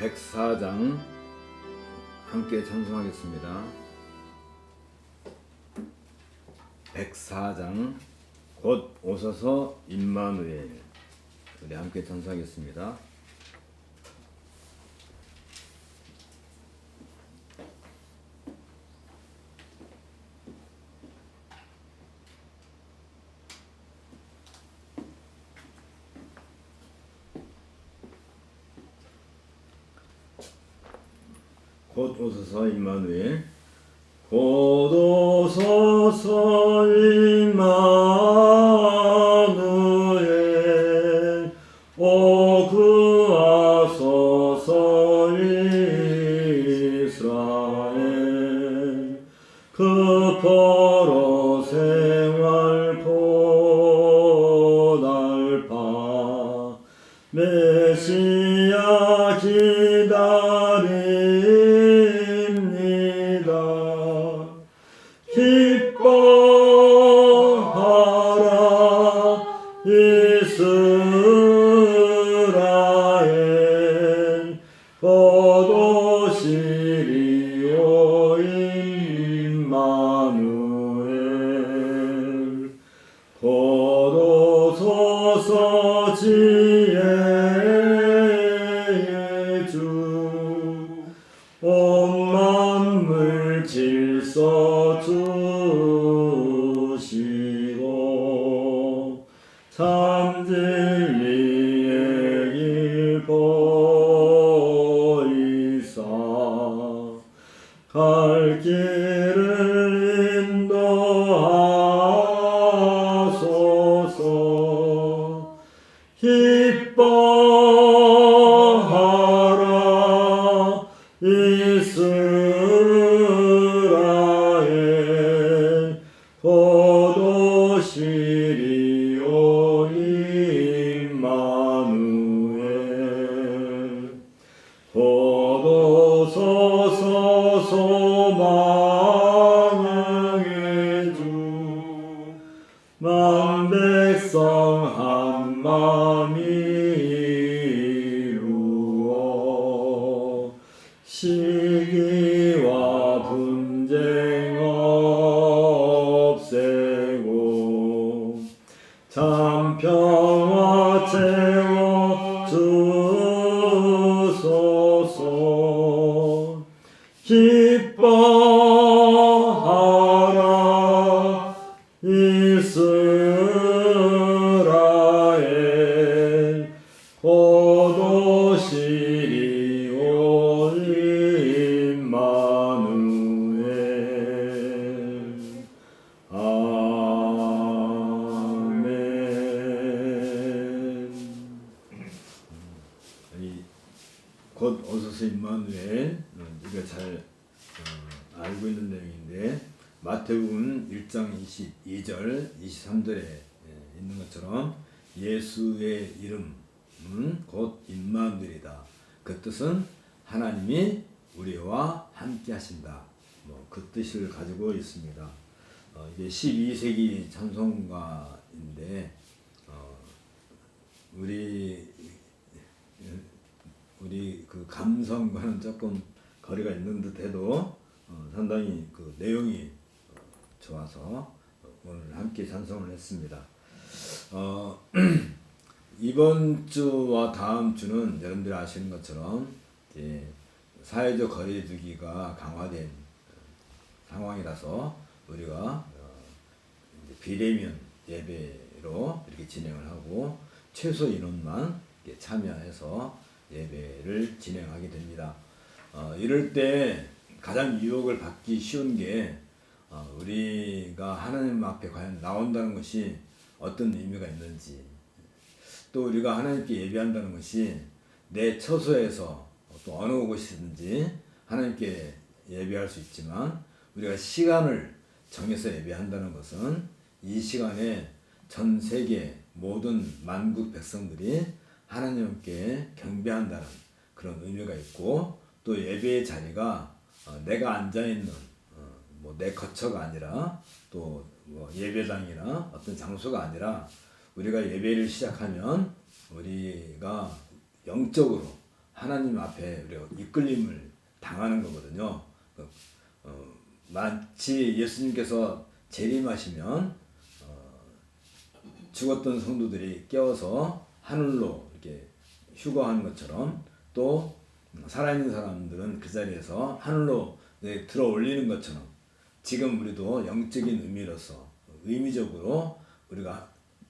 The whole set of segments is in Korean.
104장 함께 찬송하겠습니다. 104장 곧 오소서 임마누엘. 우리 함께 찬송하겠습니다. 곧 오소서 임마누엘. 곧 오소서 임마누엘. 오 구하소서 이스라엘. 그 포로 생활 고달파 메시아 기다립니다. 기뻐하라 이스라엘. 곧 오시리오 임마누엘. 곧 오소서 지혜의 주. 온 만물 질서 주시고 참 진리의 길 보이사 갈 길을 인도하소서. 기뻐하라 이스라엘. 곧 오시리오 임마누엘. 곧 오소서 소망의 주. 만 백성 한 마음 이루어 시기와 분쟁 없애고 참 평화 채워 주소서. 기뻐하라 이스라엘. 곧 오시리오 임마누엘. 아멘. 곧 오소서 임마누엘, 우리가 잘 알고 있는 내용인데 마태복음 1장 22절 23절에 있는 것처럼 예수의 이름은 곧 임마누엘이다. 그 뜻은 하나님이 우리와 함께 하신다. 그 뜻을 가지고 있습니다. 이게 12세기 찬송가인데 우리 그 감성과는 조금 거리가 있는 듯해도 상당히 그 내용이 좋아서 오늘 함께 찬송을 했습니다. 이번 주와 다음 주는 여러분들이 아시는 것처럼 사회적 거리두기가 강화된 상황이라서 우리가 비대면 예배로 이렇게 진행을 하고 최소 인원만 참여해서 예배를 진행하게 됩니다. 이럴 때 가장 유혹을 받기 쉬운 게 우리가 하나님 앞에 과연 나온다는 것이 어떤 의미가 있는지, 또 우리가 하나님께 예배한다는 것이 내 처소에서 또 어느 곳이든지 하나님께 예배할 수 있지만 우리가 시간을 정해서 예배한다는 것은 이 시간에 전 세계 모든 만국 백성들이 하나님께 경배한다는 그런 의미가 있고, 또 예배의 자리가 내가 앉아있는 내 거처가 아니라 또 예배당이나 어떤 장소가 아니라 우리가 예배를 시작하면 우리가 영적으로 하나님 앞에 우리가 이끌림을 당하는 거거든요. 마치 예수님께서 재림하시면 죽었던 성도들이 깨어서 하늘로 이렇게 휴거하는 것처럼, 또 살아있는 사람들은 그 자리에서 하늘로 들어 올리는 것처럼, 지금 우리도 영적인 의미로서 의미적으로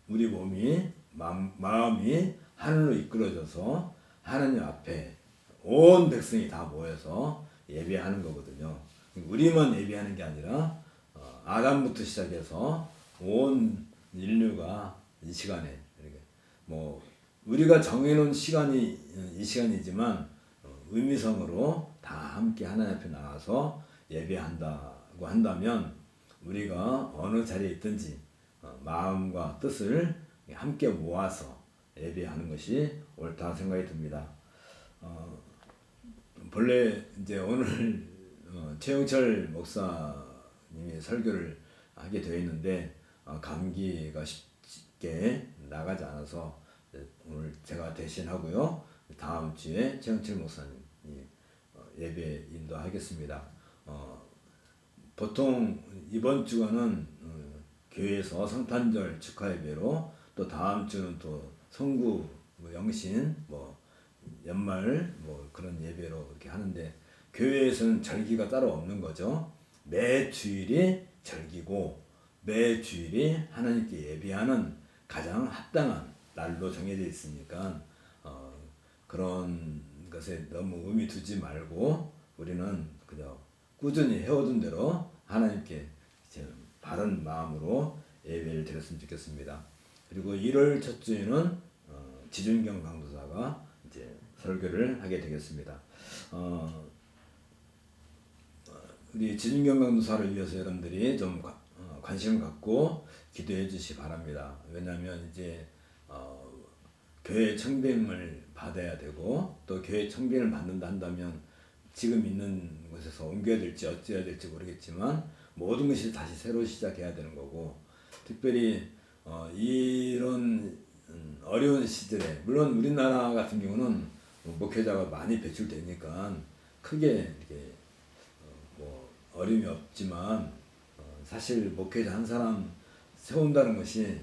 우리 몸이 마음이 하늘로 이끌어져서 하나님 앞에 온 백성이 다 모여서 예배하는 거거든요. 우리만 예배하는 게 아니라 아담부터 시작해서 온 인류가 이 시간에, 뭐 우리가 정해놓은 시간이 이 시간이지만 의미성으로 다 함께 하나님 앞에 나와서 예배한다고 한다면, 우리가 어느 자리에 있든지 마음과 뜻을 함께 모아서 예배하는 것이 옳다 생각이 듭니다. 본래 이제 오늘 최영철 목사님이 설교를 하게 되어 있는데 감기가 쉽게 나가지 않아서 오늘 제가 대신하고요. 다음 주에 최영철 목사님이 예배 인도하겠습니다. 보통 이번 주간은 교회에서 성탄절 축하 예배로, 또 다음 주는 또 성구 영신 연말 그런 예배로 이렇게 하는데, 교회에서는 절기가 따로 없는 거죠. 매 주일이 절기고 매 주일이 하나님께 예배하는 가장 합당한 날로 정해져 있으니까 그런 것에 너무 의미 두지 말고 우리는 그냥 꾸준히 해오던 대로 하나님께 바른 마음으로 예배를 드렸으면 좋겠습니다. 그리고 1월 첫 주에는 지준경 강도사가 이제 설교를 하게 되겠습니다. 우리 지준경 강도사를 위해서 여러분들이 좀 관심을 갖고 기도해 주시기 바랍니다. 왜냐하면 이제 교회 청빙을 받아야 되고, 또 교회 청빙을 받는다 한다면 지금 있는 곳에서 옮겨야 될지 어찌해야 될지 모르겠지만 모든 것이 다시 새로 시작해야 되는 거고, 특별히 이런 어려운 시절에, 물론 우리나라 같은 경우는 목회자가 많이 배출되니까 크게 이렇게 어려움이 없지만, 사실 목회자 한 사람 세운다는 것이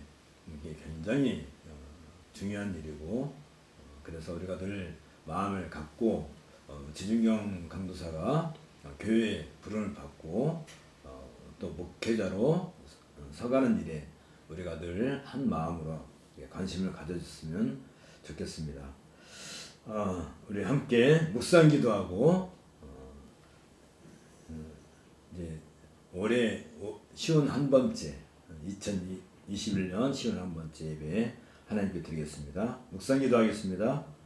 이게 굉장히 중요한 일이고, 그래서 우리가 늘 마음을 갖고 지준경 강도사가 교회 부름을 받고 또 목회자로 서가는 일에 우리가 늘 한 마음으로 관심을 가져줬으면 좋겠습니다. 우리 함께 묵상 기도하고 이제 올해 쉬운 한 번째 2021년 쉬운 한 번째 예배 하나님께 드리겠습니다. 묵상 기도하겠습니다.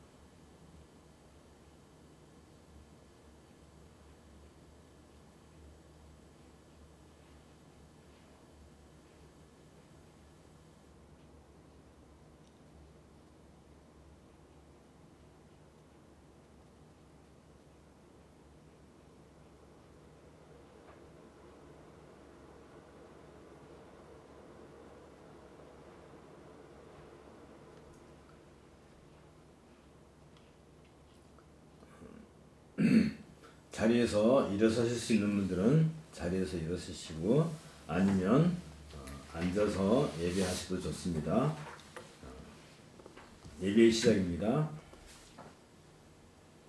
자리에서 일어서실 수 있는 분들은 자리에서 일어서시고, 아니면 앉아서 예배하셔도 좋습니다. 예배의 시작입니다.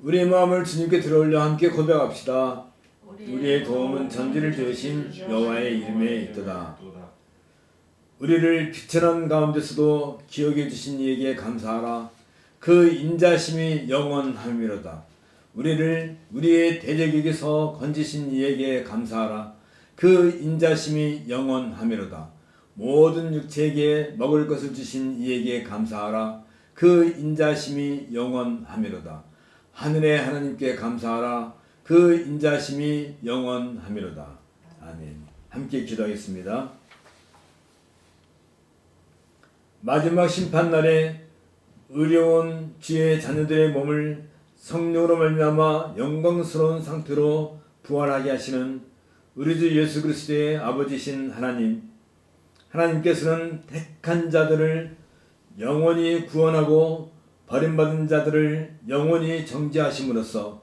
우리의 마음을 주님께 들어올려 함께 고백합시다. 우리의 도움은 전지를 지으신 여호와의 이름에 있도다. 우리를 비천한 가운데서도 기억해 주신 이에게 감사하라. 그 인자심이 영원함이로다. 우리를 우리의 대적에게서 건지신 이에게 감사하라. 그 인자심이 영원함이로다. 모든 육체에게 먹을 것을 주신 이에게 감사하라. 그 인자심이 영원함이로다. 하늘의 하나님께 감사하라. 그 인자심이 영원함이로다. 아멘. 함께 기도하겠습니다. 마지막 심판날에 의로운 주의 자녀들의 몸을 성령으로 말미암아 영광스러운 상태로 부활하게 하시는 우리 주 예수 그리스도의 아버지신 하나님, 하나님께서는 택한 자들을 영원히 구원하고 버림받은 자들을 영원히 정죄하심으로써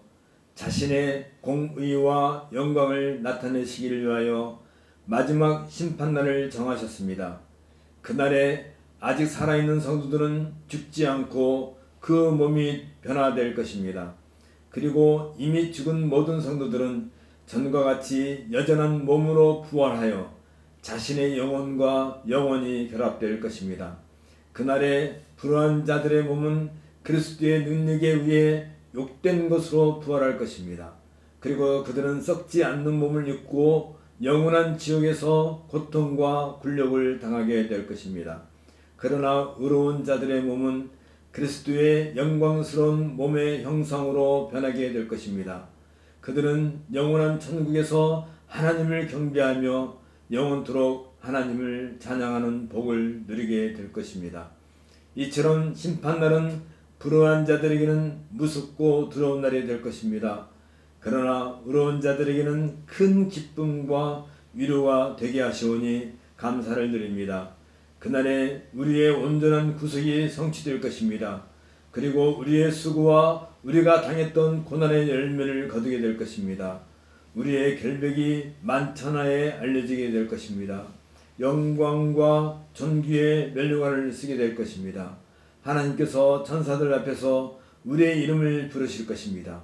자신의 공의와 영광을 나타내시기를 위하여 마지막 심판날을 정하셨습니다. 그날에 아직 살아있는 성도들은 죽지 않고 그 몸이 변화될 것입니다. 그리고 이미 죽은 모든 성도들은 전과 같이 여전한 몸으로 부활하여 자신의 영혼과 영원히 결합될 것입니다. 그날에 불의한 자들의 몸은 그리스도의 능력에 의해 욕된 것으로 부활할 것입니다. 그리고 그들은 썩지 않는 몸을 입고 영원한 지옥에서 고통과 굴욕을 당하게 될 것입니다. 그러나 의로운 자들의 몸은 그리스도의 영광스러운 몸의 형상으로 변하게 될 것입니다. 그들은 영원한 천국에서 하나님을 경배하며 영원토록 하나님을 찬양하는 복을 누리게 될 것입니다. 이처럼 심판날은 불의한 자들에게는 무섭고 두려운 날이 될 것입니다. 그러나 의로운 자들에게는 큰 기쁨과 위로가 되게 하시오니 감사를 드립니다. 그날에 우리의 온전한 구속이 성취될 것입니다. 그리고 우리의 수고와 우리가 당했던 고난의 열매를 거두게 될 것입니다. 우리의 결백이 만천하에 알려지게 될 것입니다. 영광과 존귀의 면류관을 쓰게 될 것입니다. 하나님께서 천사들 앞에서 우리의 이름을 부르실 것입니다.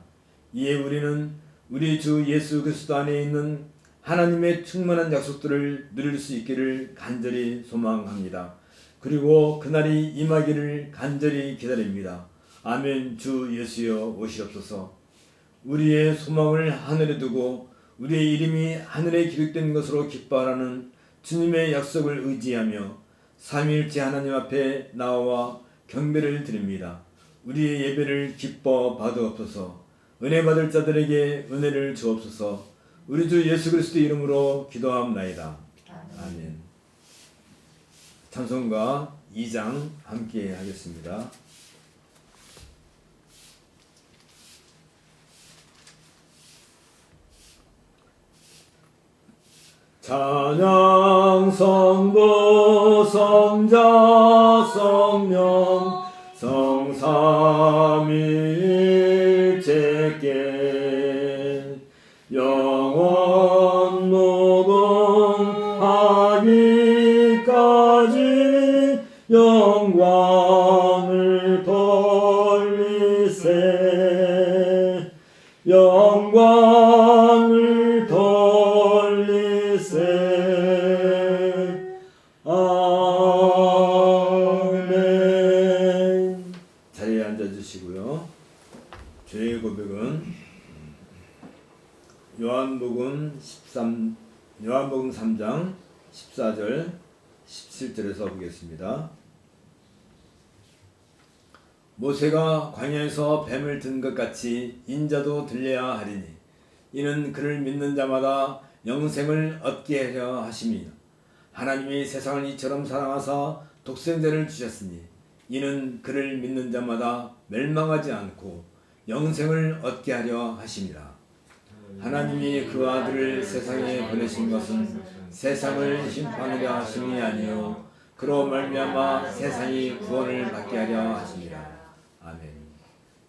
이에 우리는 우리 주 예수 그리스도 안에 있는 하나님의 충만한 약속들을 누릴 수 있기를 간절히 소망합니다. 그리고 그날이 임하기를 간절히 기다립니다. 아멘. 주 예수여 오시옵소서. 우리의 소망을 하늘에 두고 우리의 이름이 하늘에 기록된 것으로 기뻐하라는 주님의 약속을 의지하며 삼위일체 하나님 앞에 나와 경배를 드립니다. 우리의 예배를 기뻐 받으옵소서. 은혜 받을 자들에게 은혜를 주옵소서. 우리 주 예수 그리스도 이름으로 기도합나이다. 아멘. 찬송가 2장 함께 하겠습니다. 찬양 성부 성자 성령 성삼위일체께 영원 무궁하기까지 영광을 돌리세 영광을 돌리세 아멘. 자리에 앉아주시고요. 죄의 고백은 요한복음 3장 14절 17절에서 보겠습니다. 모세가 광야에서 뱀을 든 것 같이 인자도 들려야 하리니 이는 그를 믿는 자마다 영생을 얻게 하려 하심이요 하나님이 세상을 이처럼 사랑하사 독생자를 주셨으니 이는 그를 믿는 자마다 멸망하지 않고 영생을 얻게 하려 하심이라. 하나님이 그 아들을 세상에 보내신 것은 세상을 심판하려 하심이 아니요 그로 말미암아 세상이 구원을 받게 하려 하심이라. 아멘.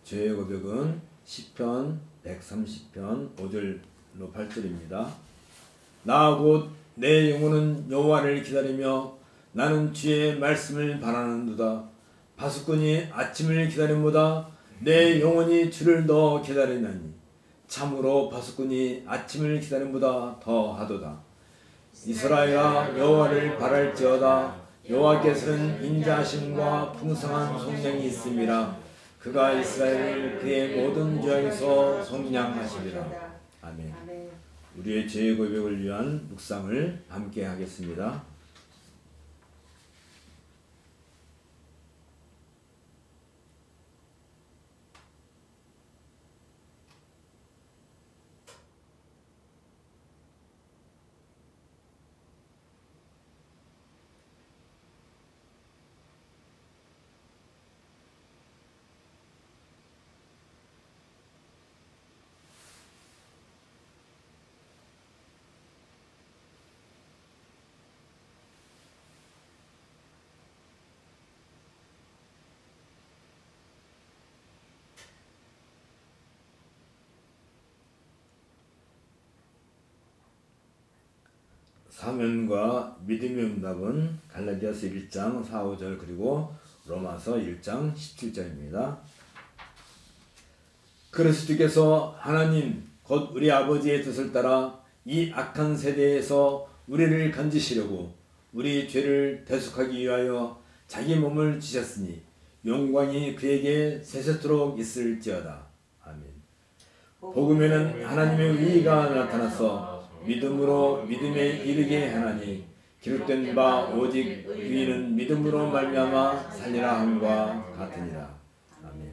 죄의 고백은 시편 130편 5절로 8절입니다. 나 곧 내 영혼은 여호와를 기다리며 나는 주의 말씀을 바라는도다. 파수꾼이 아침을 기다림보다 내 영혼이 주를 더 기다리나니 참으로 파수꾼이 아침을 기다림보다 더하도다. 이스라엘아 여호와를 바랄지어다. 여호와께서는 인자하심과 풍성한 속량이 있음이라. 그가 이스라엘을 그의 모든 죄악에서 속량하시리라. 아멘. 우리의 죄의 고백을 위한 묵상을 함께 하겠습니다. 사면과 믿음의 응답은 갈라디아서 1장 4, 5절 그리고 로마서 1장 17절입니다. 그리스도께서 하나님 곧 우리 아버지의 뜻을 따라 이 악한 세대에서 우리를 건지시려고 우리 죄를 대속하기 위하여 자기 몸을 주셨으니 영광이 그에게 세세토록 있을지어다. 아멘. 복음에는 하나님의 의가 나타나서 믿음으로 믿음에 이르게 하나니 기록된 바 오직 의인은 믿음으로 말미암아 살리라 함과 같으니라. 아멘.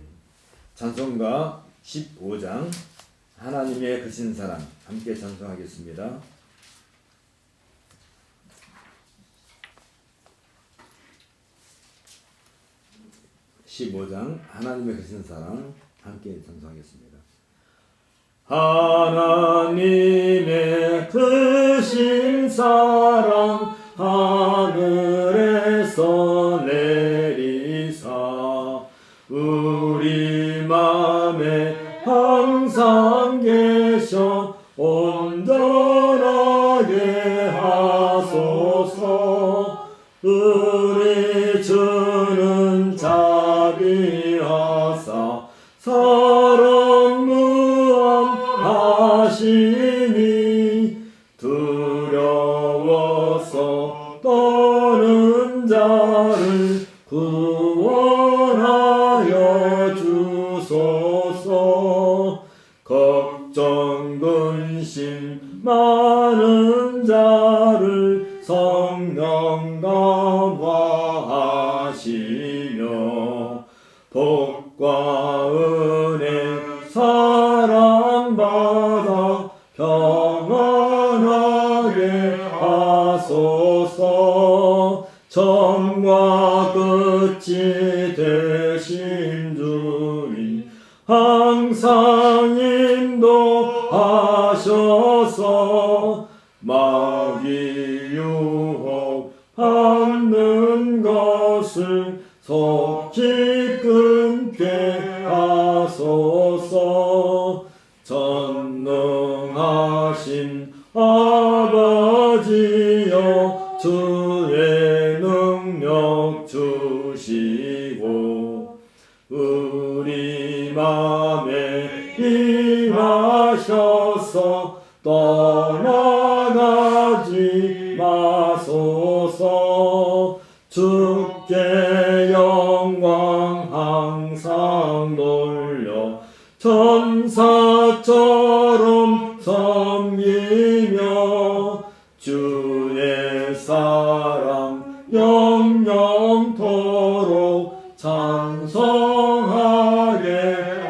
찬송가 15장 하나님의 크신 사랑 함께 찬송하겠습니다. 15장 하나님의 크신 사랑 함께 찬송하겠습니다. 하나님의 크신 사랑 하늘에서 내리사 우리 맘에 항상 계셔 온전하게 하소서. 우리 주는 자비하사 사랑 무함하시니 두려워서 떠는 자를 구원하여 주소서. 걱정 근심 많은 자를 성령 감화하시며 복과 은혜 사랑받아 평안하게 하소서. 처음과 끝이 되신 주님 항상 인도하셔서 마귀 유혹 받는 것을 속히 끊게 하소서. 전능하신 아버지여 주의 능력 주시고 우리 맘에 임하셔서 떠나가지 마소서. 주께 영광 항상 돌려 천사처럼 섬기며 주의 사랑 영영토록 찬송하게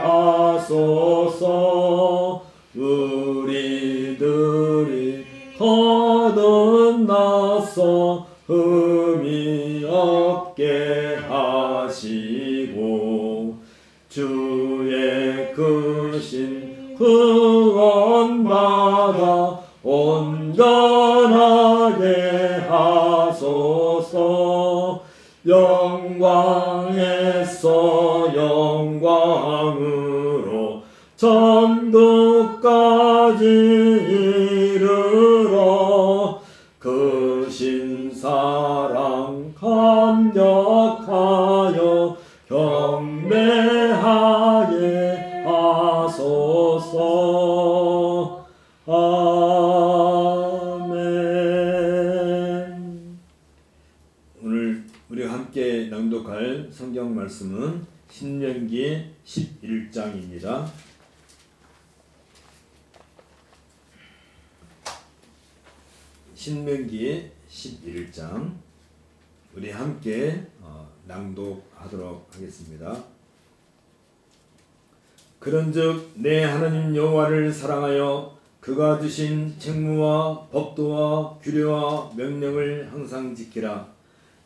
하소서. 우리들이 거듭나서 흠이 없게 하시고 주의 크신 구원받아 온전하게 하소서. 영광에서 영광으로 천국까지 이르러 크신 사랑 감격하여 경배하게 하소서. 아멘. 오늘 우리가 함께 낭독할 성경 말씀은 신명기 11장입니다. 신명기 11장 우리 함께 낭독하도록 하겠습니다. 그런즉 내 하나님 여호와를 사랑하여 그가 주신 책무와 법도와 규례와 명령을 항상 지키라.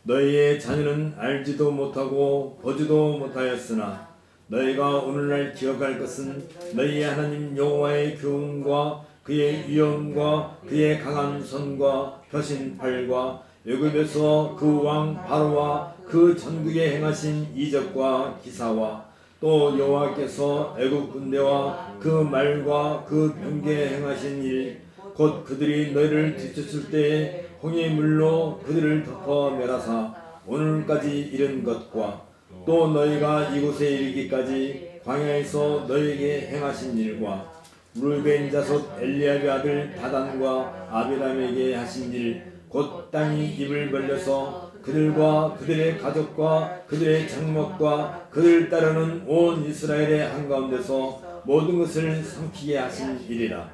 너희의 자녀는 알지도 못하고 보지도 못하였으나 너희가 오늘날 기억할 것은 너희의 하나님 여호와의 교훈과 그의 위엄과 그의 강한 손과 펴신 팔과 애굽에서 그 왕 바로와 그 전국에 행하신 이적과 기사와 또 여호와께서 애굽 군대와 그 말과 그 병기에 행하신 일 곧 그들이 너희를 뒤쫓을 때에 홍해 물로 그들을 덮어 멸하사 오늘까지 이른 것과 또 너희가 이곳에 이르기까지 광야에서 너희에게 행하신 일과 루벤 자손 엘리압의 아들 다단과 아비람에게 하신 일 곧 땅이 입을 벌려서 그들과 그들의 가족과 그들의 장막과 그들 따르는 온 이스라엘의 한가운데서 모든 것을 삼키게 하신 일이라.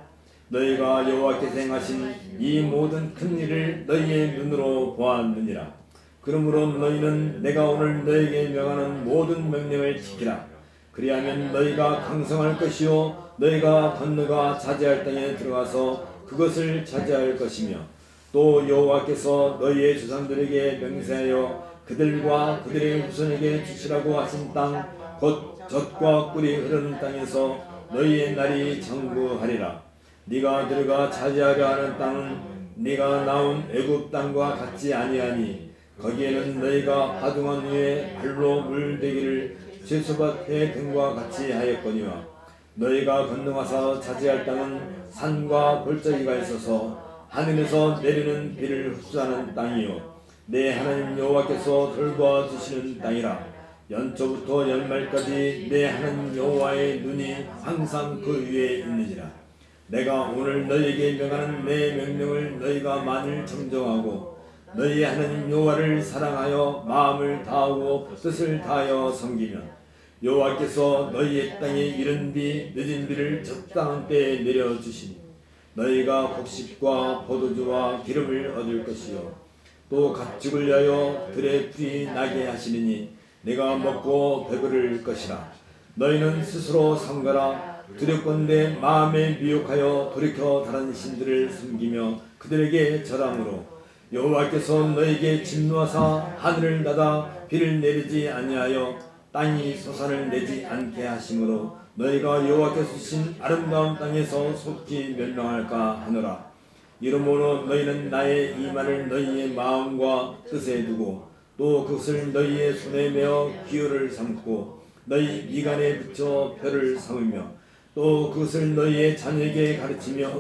너희가 여호와께서 행하신 이 모든 큰 일을 너희의 눈으로 보았느니라. 그러므로 너희는 내가 오늘 너희에게 명하는 모든 명령을 지키라. 그리하면 너희가 강성할 것이요 너희가 건너가 차지할 땅에 들어가서 그것을 차지할 것이며 또 여호와께서 너희의 조상들에게 맹세하여 그들과 그들의 후손에게 주시라고 하신 땅 곧 젖과 꿀이 흐르는 땅에서 너희의 날이 장구하리라. 네가 들어가 차지하려 하는 땅은 네가 나온 애굽 땅과 같지 아니하니 거기에는 너희가 하중한 후에 발로 물대기를 쇠소밭의 등과 같이 하였거니와 너희가 건너가서 차지할 땅은 산과 골짜기가 있어서 하늘에서 내리는 비를 흡수하는 땅이요 내 하나님 여호와께서 돌보아 주시는 땅이라. 연초부터 연말까지 내 하나님 여호와의 눈이 항상 그 위에 있느니라. 내가 오늘 너희에게 명하는 내 명령을 너희가 만일 정정하고 너희 하나님 여호와를 사랑하여 마음을 다하고 뜻을 다하여 섬기면 여호와께서 너희의 땅에 이른 비 늦은 비를 적당한 때에 내려주시니 너희가 곡식과 포도주와 기름을 얻을 것이요 또 가축을 위하여 들의 풀이 나게 하시리니 내가 먹고 배부를 것이라. 너희는 스스로 삼가라. 두렵건대 마음에 미혹하여 돌이켜 다른 신들을 섬기며 그들에게 절함으로 여호와께서 너희에게 진노하사 하늘을 닫아 비를 내리지 아니하여 땅이 소산을 내지 않게 하심으로 너희가 여호와께서 주신 아름다운 땅에서 속히 멸망할까 하노라. 이러므로 너희는 나의 이 말을 너희의 마음과 뜻에 두고 또 그것을 너희의 손에 메어 기호를 삼고 너희 미간에 붙여 표를 삼으며 또 그것을 너희의 자녀에게 가르치며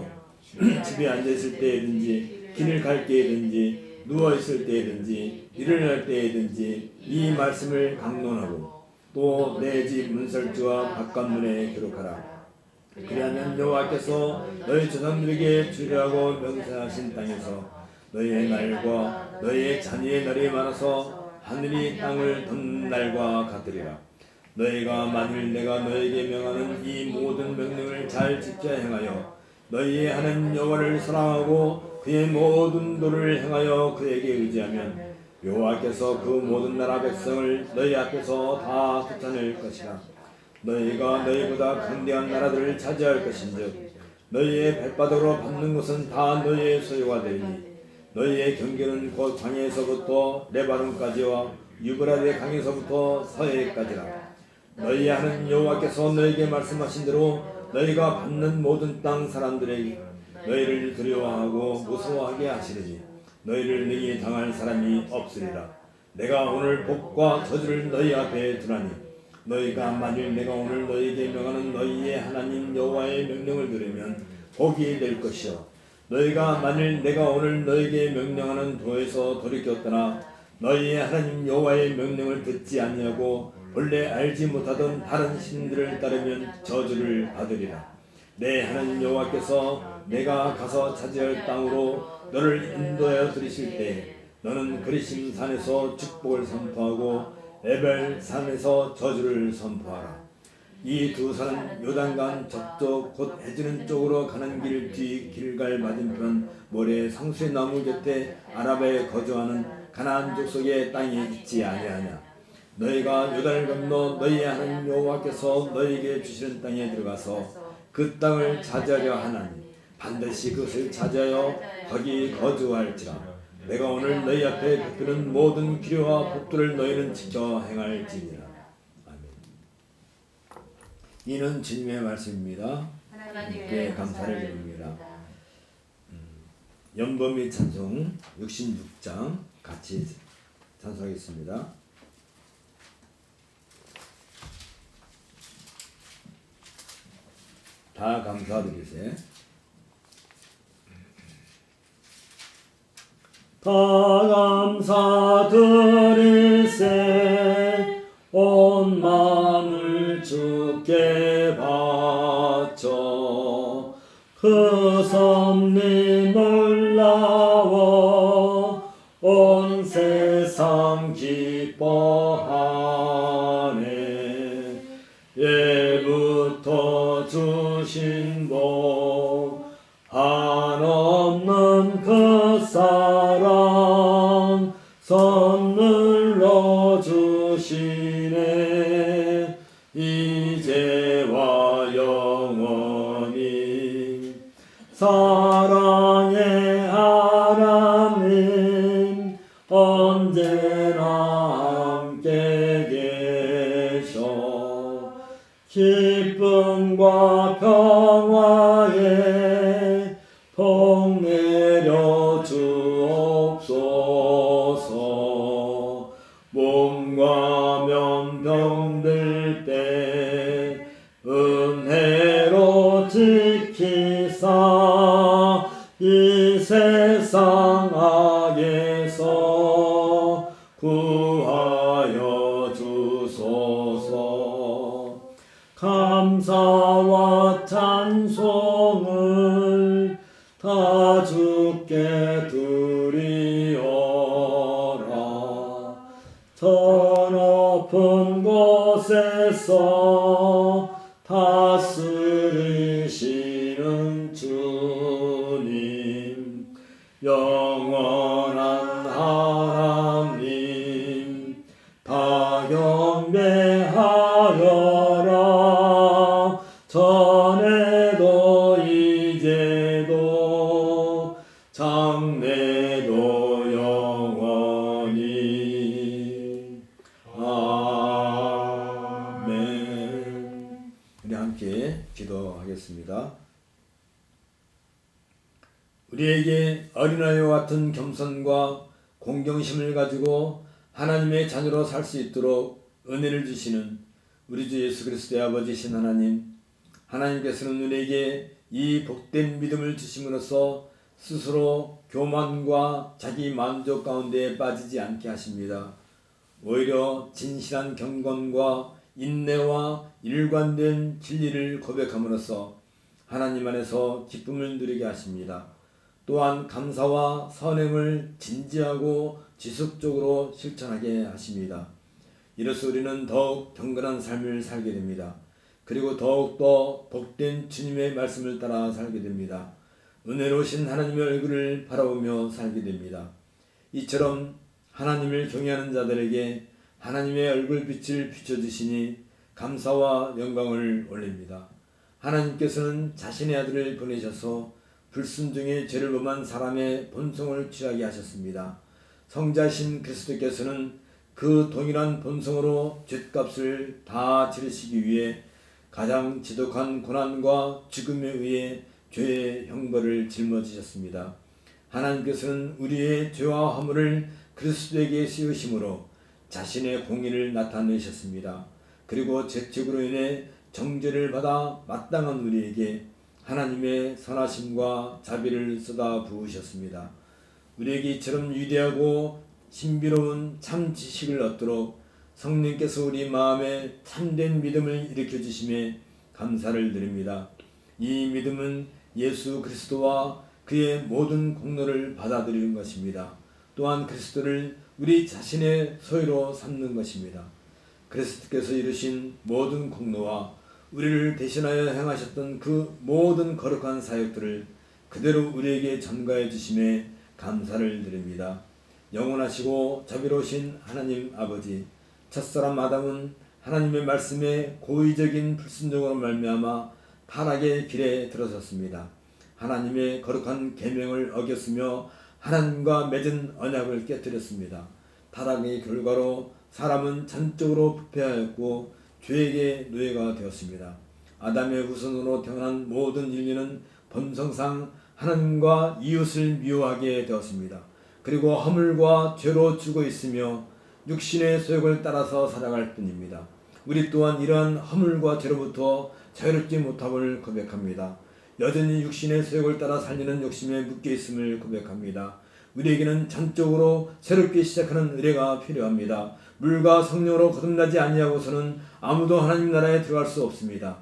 집에 앉아있을 때든지 길을 갈 때든지 누워있을 때든지 일어날 때든지 이 말씀을 강론하고 또 내 집 문설주와 바깥문에 기록하라. 그리하면 여호와께서 너희 조상들에게 주리라고 명세하신 땅에서 너희의 날과 너희의 자녀의 날이 많아서 하늘이 땅을 덮는 날과 같으리라. 너희가 만일 내가 너희에게 명하는 이 모든 명령을 잘 지켜 행하여 너희의 하나님 여호와를 사랑하고 그의 모든 도를 행하여 그에게 의지하면 여호와께서 그 모든 나라 백성을 너희 앞에서 다 쫓아낼 것이라. 너희가 너희보다 강대한 나라들을 차지할 것인즉 너희의 발바닥으로 밟는 것은 다 너희의 소유가 되니 너희의 경계는 곧 광야에서부터 레바논까지와 유브라데 강에서부터 서해까지라. 너희 하는 여호와께서 너희에게 말씀하신 대로 너희가 받는 모든 땅 사람들에게 너희를 두려워하고 무서워하게 하시리니 너희를 능히 당할 사람이 없으리라. 내가 오늘 복과 저주를 너희 앞에 두라니 너희가 만일 내가 오늘 너희에게 명하는 너희의 하나님 여호와의 명령을 들으면 복이 될 것이요 너희가 만일 내가 오늘 너희에게 명령하는 도에서 돌이켰더나 너희의 하나님 여호와의 명령을 듣지 아니하고 본래 알지 못하던 다른 신들을 따르면 저주를 받으리라. 내 하나님 여호와께서 내가 가서 차지할 땅으로 너를 인도하여 들이실 때 너는 그리심 산에서 축복을 선포하고 에벨 산에서 저주를 선포하라. 이 두 산은 요단강 저쪽 곧 해지는 쪽으로 가는 길 뒤 길갈 맞은편 모래 상수의 나무 곁에 아라바에 거주하는 가나안 족속의 땅이 있지 아니하냐. 너희가 요단을 건너 너희의 하나님 여호와께서 너희에게 주시는 땅에 들어가서 그 땅을 차지하려 하나니 반드시 그것을 차지하여 거기 거주할지라. 내가 오늘 너희 앞에 베푸는 모든 기류와 법도를 너희는 지켜 행할지니라. 아멘. 이는 주님의 말씀입니다. 하나님께 감사를 드립니다. 연보 및 찬송 66장 같이 찬송하겠습니다. 다 감사드리세. 다 감사드리세 온 마음을 주께 바쳐 그 섭리 놀라워 온 세상 기뻐하네. 예부터 주신 복 한없는 그 사랑 선물로 주시네. 이제와 영원히 사랑의 하나님 언제나 함께 계셔. 기쁨과 평화에 복 내려 주옵소서. 몸과 면병들 때 은혜로 지키사 이 세상 악에서 구하여 주소서. 감사와 찬송을 다 주께 드리오라. 저 높은 곳에서 다스리시는 주님, 영원한 하나님, 다 경배하여라. 전에도 이제도 장래도 영원히. 아멘. 우리 함께 기도하겠습니다. 우리에게 어린아이와 같은 겸손과 공경심을 가지고 하나님의 자녀로 살 수 있도록 은혜를 주시는 우리 주 예수 그리스도의 아버지신 하나님, 하나님께서는 우리에게 이 복된 믿음을 주심으로써 스스로 교만과 자기 만족 가운데 빠지지 않게 하십니다. 오히려 진실한 경건과 인내와 일관된 진리를 고백함으로써 하나님 안에서 기쁨을 누리게 하십니다. 또한 감사와 선행을 진지하고 지속적으로 실천하게 하십니다. 이로써 우리는 더욱 경건한 삶을 살게 됩니다. 그리고 더욱더 복된 주님의 말씀을 따라 살게 됩니다. 은혜로우신 하나님의 얼굴을 바라보며 살게 됩니다. 이처럼 하나님을 경외하는 자들에게 하나님의 얼굴빛을 비춰주시니 감사와 영광을 올립니다. 하나님께서는 자신의 아들을 보내셔서 불순종의 죄를 범한 사람의 본성을 취하게 하셨습니다. 성자신 그리스도께서는 그 동일한 본성으로 죗값을 다 치르시기 위해 가장 지독한 고난과 죽음에 의해 죄의 형벌을 짊어지셨습니다. 하나님께서는 우리의 죄와 허물을 그리스도에게 씌우심으로 자신의 공의를 나타내셨습니다. 그리고 죄책으로 인해 정죄를 받아 마땅한 우리에게 하나님의 선하심과 자비를 쏟아 부으셨습니다. 우리에게 이처럼 위대하고 신비로운 참 지식을 얻도록 성령께서 우리 마음에 참된 믿음을 일으켜 주심에 감사를 드립니다. 이 믿음은 예수 그리스도와 그의 모든 공로를 받아들이는 것입니다. 또한 그리스도를 우리 자신의 소유로 삼는 것입니다. 그리스도께서 이루신 모든 공로와 우리를 대신하여 행하셨던 그 모든 거룩한 사역들을 그대로 우리에게 전가해 주심에 감사를 드립니다. 영원하시고 자비로우신 하나님 아버지, 첫사람 아담은 하나님의 말씀에 고의적인 불순종으로 말미암아 타락의 길에 들어섰습니다. 하나님의 거룩한 계명을 어겼으며 하나님과 맺은 언약을 깨뜨렸습니다. 타락의 결과로 사람은 전적으로 부패하였고 죄에게 노예가 되었습니다. 아담의 후손으로 태어난 모든 인류는 본성상 하나님과 이웃을 미워하게 되었습니다. 그리고 허물과 죄로 죽어 있으며 육신의 소욕을 따라서 살아갈 뿐입니다. 우리 또한 이러한 허물과 죄로부터 자유롭지 못함을 고백합니다. 여전히 육신의 소욕을 따라 살리는 욕심에 묶여 있음을 고백합니다. 우리에게는 전적으로 새롭게 시작하는 은혜가 필요합니다. 물과 성령으로 거듭나지 아니하고서는 아무도 하나님 나라에 들어갈 수 없습니다.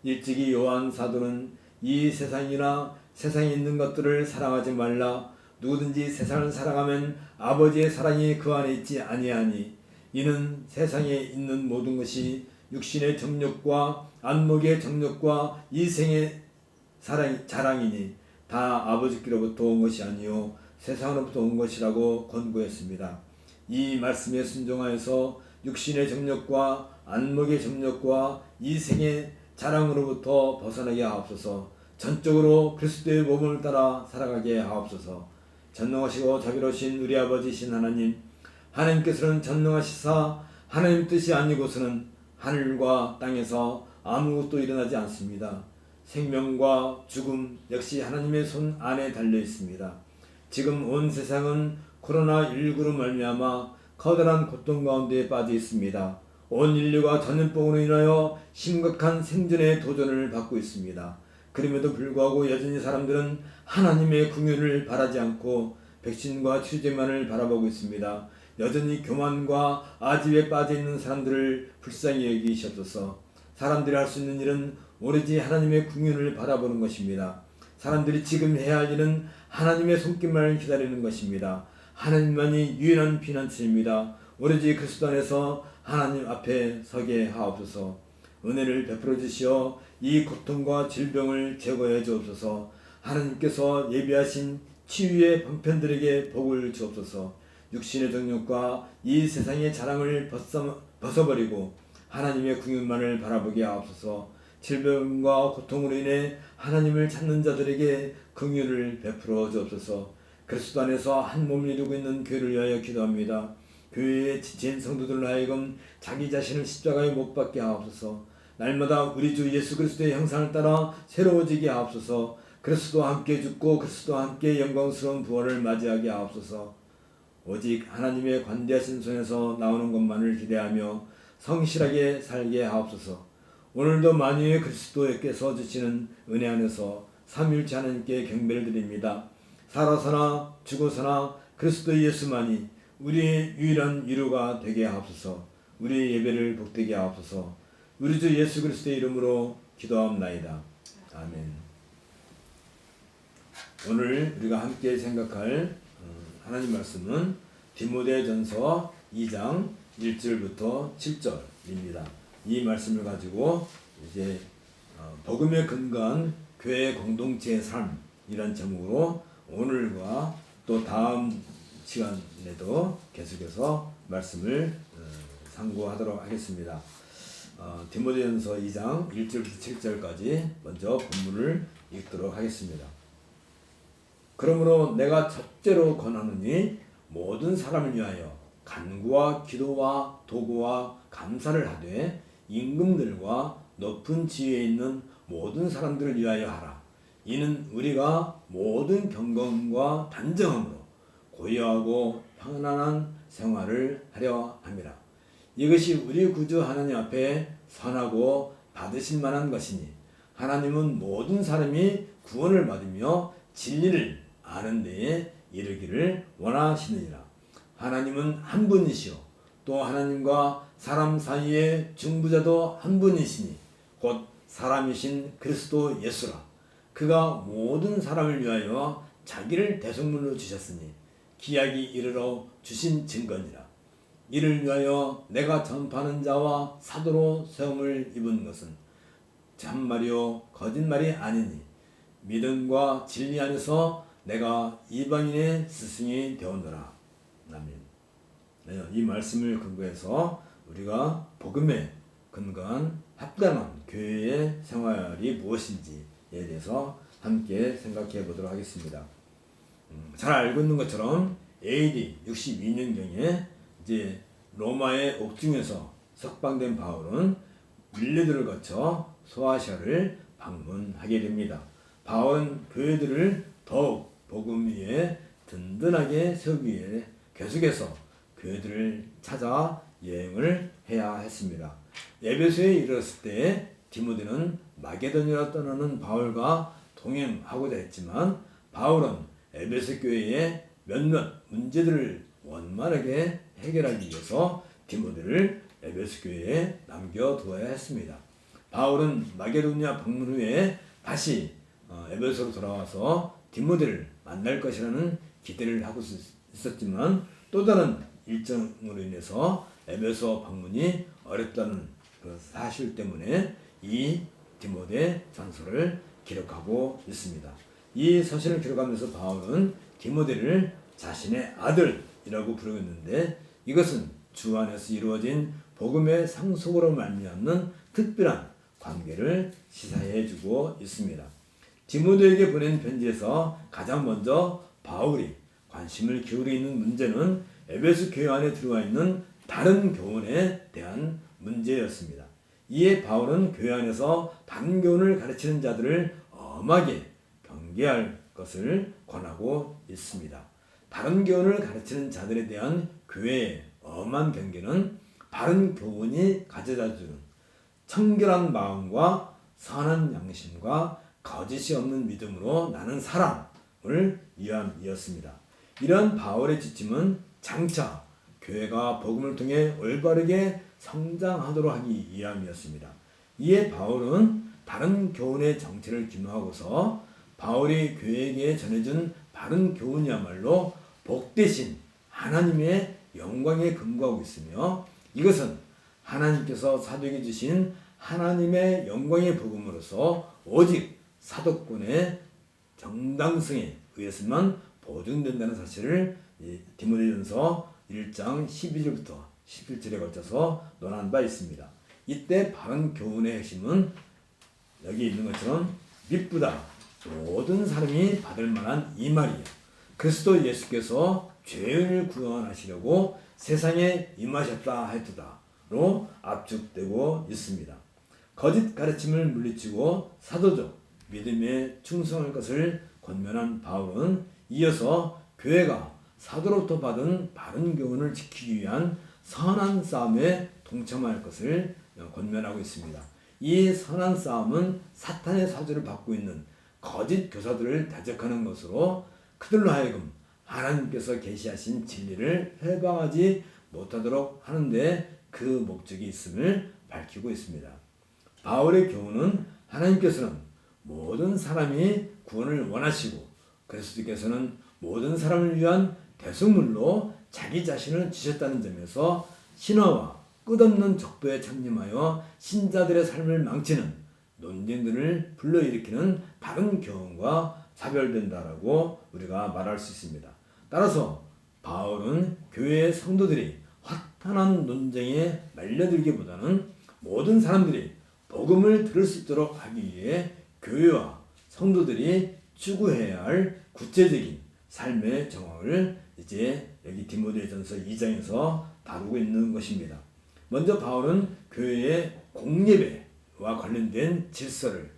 일찍이 요한 사도는 이 세상이나 세상에 있는 것들을 사랑하지 말라. 누구든지 세상을 사랑하면 아버지의 사랑이 그 안에 있지 아니하니 이는 세상에 있는 모든 것이 육신의 정욕과 안목의 정욕과 이생의 자랑이니 다 아버지께로부터 온 것이 아니요 세상으로부터 온 것이라고 권고했습니다. 이 말씀에 순종하여서 육신의 정욕과 안목의 정욕과 이생의 자랑으로부터 벗어나게 하옵소서. 전적으로 그리스도의 몸을 따라 살아가게 하옵소서. 전능하시고 자비로우신 우리 아버지신 하나님, 하나님께서는 전능하시사 하나님 뜻이 아니고서는 하늘과 땅에서 아무것도 일어나지 않습니다. 생명과 죽음 역시 하나님의 손 안에 달려 있습니다. 지금 온 세상은 코로나19로 말미암아 커다란 고통 가운데 빠져 있습니다. 온 인류가 전염병으로 인하여 심각한 생존의 도전을 받고 있습니다. 그럼에도 불구하고 여전히 사람들은 하나님의 긍휼을 바라지 않고 백신과 치료제만을 바라보고 있습니다. 여전히 교만과 아집에 빠져 있는 사람들을 불쌍히 여기시옵소서. 사람들이 할 수 있는 일은 오로지 하나님의 긍휼을 바라보는 것입니다. 사람들이 지금 해야 할 일은 하나님의 손길만을 기다리는 것입니다. 하나님만이 유일한 피난처입니다. 오로지 그리스도 안에서 하나님 앞에 서게 하옵소서. 은혜를 베풀어 주시어 이 고통과 질병을 제거해 주옵소서. 하나님께서 예비하신 치유의 방편들에게 복을 주옵소서. 육신의 정욕과 이 세상의 자랑을 벗어버리고 하나님의 긍휼만을 바라보게 하옵소서. 질병과 고통으로 인해 하나님을 찾는 자들에게 긍휼을 베풀어 주옵소서. 그리스도 안에서 한 몸을 이루고 있는 교회를 위하여 기도합니다. 교회의 지친 성도들로 하여금 자기 자신을 십자가에 못 박게 하옵소서. 날마다 우리 주 예수 그리스도의 형상을 따라 새로워지게 하옵소서. 그리스도와 함께 죽고 그리스도와 함께 영광스러운 부활을 맞이하게 하옵소서. 오직 하나님의 관대하신 손에서 나오는 것만을 기대하며 성실하게 살게 하옵소서. 오늘도 만유의 그리스도께서 주시는 은혜 안에서 삼위일체 하나님께 경배를 드립니다. 살아서나 죽어서나 그리스도 예수만이 우리의 유일한 위로가 되게 하옵소서. 우리의 예배를 복되게 하옵소서. 우리 주 예수 그리스도의 이름으로 기도하옵나이다. 아멘. 오늘 우리가 함께 생각할 하나님 말씀은 디모데전서 2장 1절부터 7절입니다. 이 말씀을 가지고 이제 복음에 근거한 교회 공동체의 삶이란 제목으로 오늘과 또 다음 시간에도 계속해서 말씀을 상고하도록 하겠습니다. 디모데전서 2장 1절부터 7절까지 먼저 본문을 읽도록 하겠습니다. 그러므로 내가 첫째로 권하노니 모든 사람을 위하여 간구와 기도와 도구와 감사를 하되 임금들과 높은 지위에 있는 모든 사람들을 위하여 하라. 이는 우리가 모든 경건과 단정함으로 고요하고 평안한 생활을 하려 함이라. 이것이 우리 구주 하나님 앞에 선하고 받으실 만한 것이니 하나님은 모든 사람이 구원을 받으며 진리를 아는 데에 이르기를 원하시느니라. 하나님은 한 분이시요 또 하나님과 사람 사이의 중보자도 한 분이시니 곧 사람이신 그리스도 예수라. 그가 모든 사람을 위하여 자기를 대속물로 주셨으니 기약이 이르러 주신 증거니라. 이를 위하여 내가 전파하는 자와 사도로 세움을 입은 것은 참말이요 거짓말이 아니니 믿음과 진리 안에서 내가 이방인의 스승이 되었노라. 아멘. 네, 이 말씀을 근거해서 우리가 복음에 근거한 합당한 교회의 생활이 무엇인지에 대해서 함께 생각해 보도록 하겠습니다. 잘 알고 있는 것처럼 AD 62년경에 이제 로마의 옥중에서 석방된 바울은 밀레드를 거쳐 소아시아를 방문하게 됩니다. 바울은 교회들을 더욱 복음 위에 든든하게 세우기 위해 계속해서 교회들을 찾아 여행을 해야 했습니다. 에베소에 이르렀을 때 디모데는 마게도니아로 떠나는 바울과 동행하고자 했지만 바울은 에베소 교회에 몇몇 문제들을 원만하게 해결하기 위해서 디모데를 에베소 교회에 남겨두어야 했습니다. 바울은 마게도냐 방문 후에 다시 에베소로 돌아와서 디모데를 만날 것이라는 기대를 하고 있었지만 또 다른 일정으로 인해서 에베소 방문이 어렵다는 그 사실 때문에 이 디모데 전서를 기록하고 있습니다. 이 서신을 기록하면서 바울은 디모데를 자신의 아들이라고 부르고 있는데 이것은 주 안에서 이루어진 복음의 상속으로 말미암는 특별한 관계를 시사해주고 있습니다. 디모데에게 보낸 편지에서 가장 먼저 바울이 관심을 기울이고 있는 문제는 에베소 교회 안에 들어와 있는 다른 교훈에 대한 문제였습니다. 이에 바울은 교회 안에서 다른 교훈을 가르치는 자들을 엄하게 경계할 것을 권하고 있습니다. 다른 교훈을 가르치는 자들에 대한 교회의 엄한 경계는 바른 교훈이 가져다 주는 청결한 마음과 선한 양심과 거짓이 없는 믿음으로 나는 사람을 위함이었습니다. 이런 바울의 지침은 장차 교회가 복음을 통해 올바르게 성장하도록 하기 위함이었습니다. 이에 바울은 다른 교훈의 정체를 규명하고서 바울이 교회에게 전해준 바른 교훈이야말로 복되신 하나님의 영광에 근거하고 있으며 이것은 하나님께서 사도에게 주신 하나님의 영광의 복음으로서 오직 사도권의 정당성에 의해서만 보증된다는 사실을 디모데전서 1장 12절부터 11절에 걸쳐서 논한 바 있습니다. 이때 바른 교훈의 핵심은 여기 있는 것처럼 믿보다 모든 사람이 받을 만한 이 말이에요. 그리스도 예수께서 죄인을 구원하시려고 세상에 임하셨다 하였다로 압축되고 있습니다. 거짓 가르침을 물리치고 사도적 믿음에 충성할 것을 권면한 바울은 이어서 교회가 사도로부터 받은 바른 교훈을 지키기 위한 선한 싸움에 동참할 것을 권면하고 있습니다. 이 선한 싸움은 사탄의 사주를 받고 있는 거짓 교사들을 대적하는 것으로 그들로 하여금 하나님께서 계시하신 진리를 해방하지 못하도록 하는데 그 목적이 있음을 밝히고 있습니다. 바울의 교훈은 하나님께서는 모든 사람이 구원을 원하시고 그리스도께서는 모든 사람을 위한 대속물로 자기 자신을 주셨다는 점에서 신화와 끝없는 적도에 참여하여 신자들의 삶을 망치는 논쟁들을 불러일으키는 다른 교훈과 차별된다라고 우리가 말할 수 있습니다. 따라서 바울은 교회의 성도들이 화탄한 논쟁에 말려들기보다는 모든 사람들이 복음을 들을 수 있도록 하기 위해 교회와 성도들이 추구해야 할 구체적인 삶의 정황을 이제 여기 디모데전서 2장에서 다루고 있는 것입니다. 먼저 바울은 교회의 공예배와 관련된 질서를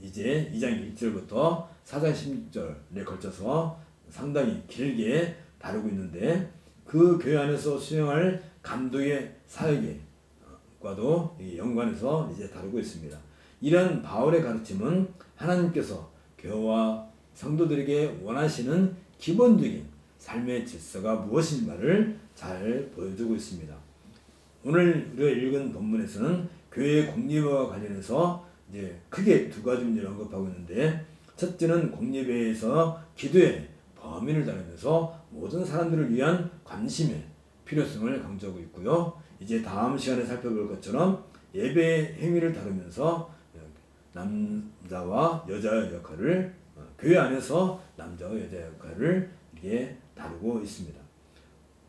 이제 2장 1절부터 4장 16절에 걸쳐서 상당히 길게 다루고 있는데 그 교회 안에서 수행할 감독의 사역과도 연관해서 이제 다루고 있습니다. 이런 바울의 가르침은 하나님께서 교회와 성도들에게 원하시는 기본적인 삶의 질서가 무엇인가를 잘 보여주고 있습니다. 오늘 우리가 읽은 본문에서는 교회의 공예배와 관련해서 이제 크게 두 가지 문제를 언급하고 있는데 첫째는 공예배에서 기도의 범위를 다루면서 모든 사람들을 위한 관심의 필요성을 강조하고 있고요. 이제 다음 시간에 살펴볼 것처럼 예배의 행위를 다루면서 남자와 여자의 역할을 교회 안에서 남자와 여자의 역할을 이렇게 다루고 있습니다.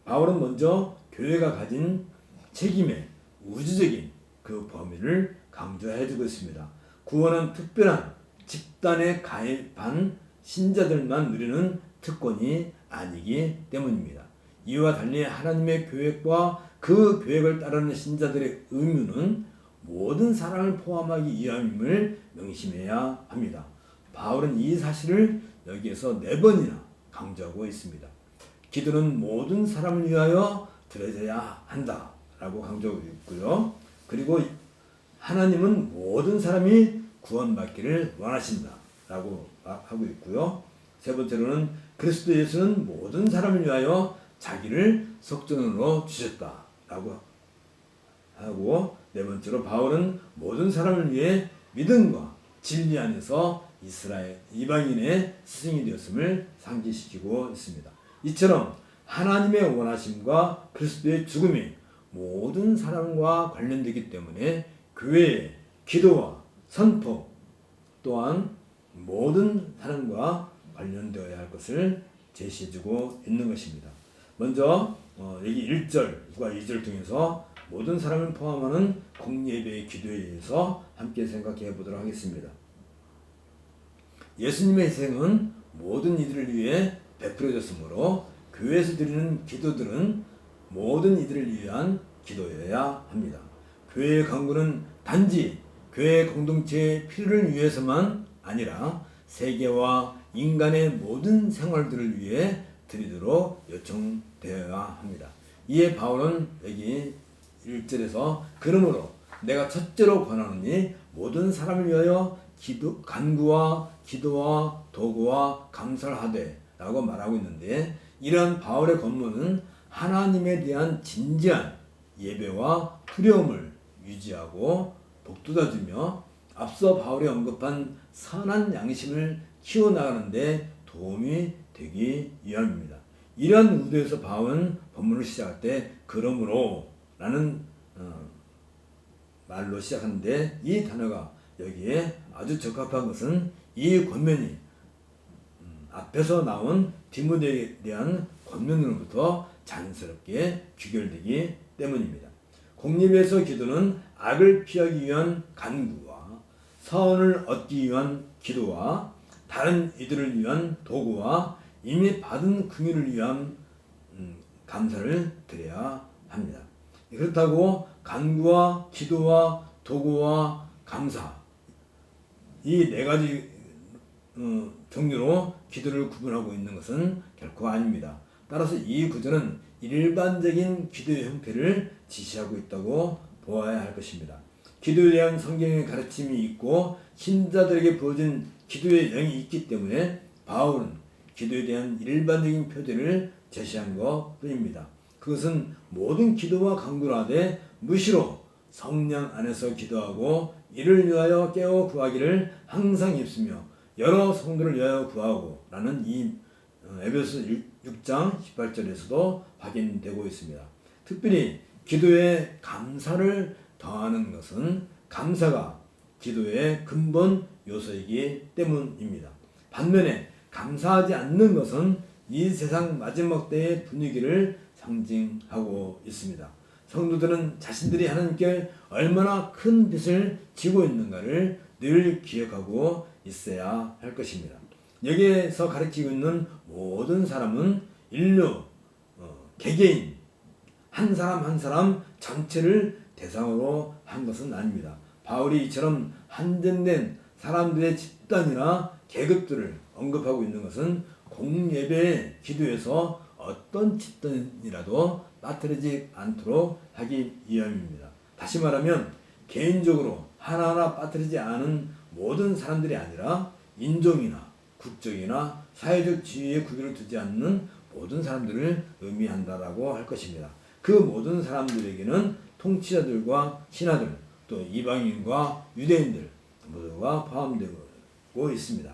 바울은 먼저 교회가 가진 책임의 우주적인 그 범위를 강조해주고 있습니다. 구원은 특별한 집단에 가입한 신자들만 누리는 특권이 아니기 때문입니다. 이와 달리 하나님의 계획과 그 계획을 따르는 신자들의 의무는 모든 사람을 포함하기 위함임을 명심해야 합니다. 바울은 이 사실을 여기에서 4번이나 강조하고 있습니다. 기도는 모든 사람을 위하여 드려져야 한다라고 강조하고 있고요. 그리고 하나님은 모든 사람이 구원받기를 원하신다라고 하고 있고요. 세 번째로는 그리스도 예수는 모든 사람을 위하여 자기를 속전으로 주셨다라고 하고, 네 번째로 바울은 모든 사람을 위해 믿음과 진리 안에서 이스라엘 이방인의 스승이 되었음을 상기시키고 있습니다. 이처럼 하나님의 원하심과 그리스도의 죽음이 모든 사람과 관련되기 때문에 교회의 기도와 선포 또한 모든 사람과 관련되어야 할 것을 제시해주고 있는 것입니다. 먼저 여기 1절과 2절 통해서 모든 사람을 포함하는 공예배의 기도에 대해서 함께 생각해 보도록 하겠습니다. 예수님의 희생은 모든 이들을 위해 베풀어졌으므로 교회에서 드리는 기도들은 모든 이들을 위한 기도여야 합니다. 교회의 간구는 단지 교회 공동체의 필요를 위해서만 아니라 세계와 인간의 모든 생활들을 위해 드리도록 요청되어야 합니다. 이에 바울은 여기 1절에서 그러므로 내가 첫째로 권하노니 모든 사람을 위하여 간구와 기도와 도구와 감사를 하되 라고 말하고 있는데, 이러한 바울의 권면은 하나님에 대한 진지한 예배와 두려움을 유지하고 복돋아주며 앞서 바울이 언급한 선한 양심을 키워나가는데 도움이 되기 위함입니다. 이러한 의도에서 바울은 본문을 시작할 때 그러므로 라는 말로 시작하는데, 이 단어가 여기에 아주 적합한 것은 이 권면이 앞에서 나온 디모데에 대한 권면으로부터 자연스럽게 귀결되기 때문입니다. 공립에서 기도는 악을 피하기 위한 간구와 사원을 얻기 위한 기도와 다른 이들을 위한 도구와 이미 받은 긍휼을 위한 감사를 드려야 합니다. 그렇다고 간구와 기도와 도구와 감사 이 네 가지 종류로 기도를 구분하고 있는 것은 결코 아닙니다. 따라서 이 구절은 일반적인 기도의 형태를 지시하고 있다고 보아야 할 것입니다. 기도에 대한 성경의 가르침이 있고 신자들에게 부어진 기도의 영이 있기 때문에 바울은 기도에 대한 일반적인 표대를 제시한 것 뿐입니다. 그것은 모든 기도와 간구를 하되 무시로 성령 안에서 기도하고 이를 위하여 깨어 구하기를 항상 입으며 여러 성도를 위하여 구하고 라는 이 에베소 6장 18절에서도 확인되고 있습니다. 특별히 기도에 감사를 더하는 것은 감사가 기도의 근본 요소이기 때문입니다. 반면에 감사하지 않는 것은 이 세상 마지막 때의 분위기를 상징하고 있습니다. 성도들은 자신들이 하나님께 얼마나 큰 빚을 지고 있는가를 늘 기억하고 있어야 할 것입니다. 여기에서 가르치고 있는 모든 사람은 인류, 개개인, 한 사람 한 사람 전체를 대상으로 한 것은 아닙니다. 바울이 이처럼 한정된 사람들의 집단이나 계급들을 언급하고 있는 것은 공예배의 기도에서 어떤 집단이라도 빠뜨리지 않도록 하기 위함입니다. 다시 말하면 개인적으로 하나하나 빠뜨리지 않은 모든 사람들이 아니라 인종이나 국적이나 사회적 지위에 구별을 두지 않는 모든 사람들을 의미한다라고 할 것입니다. 그 모든 사람들에게는 통치자들과 신하들, 또 이방인과 유대인들 모두가 포함되고 있습니다.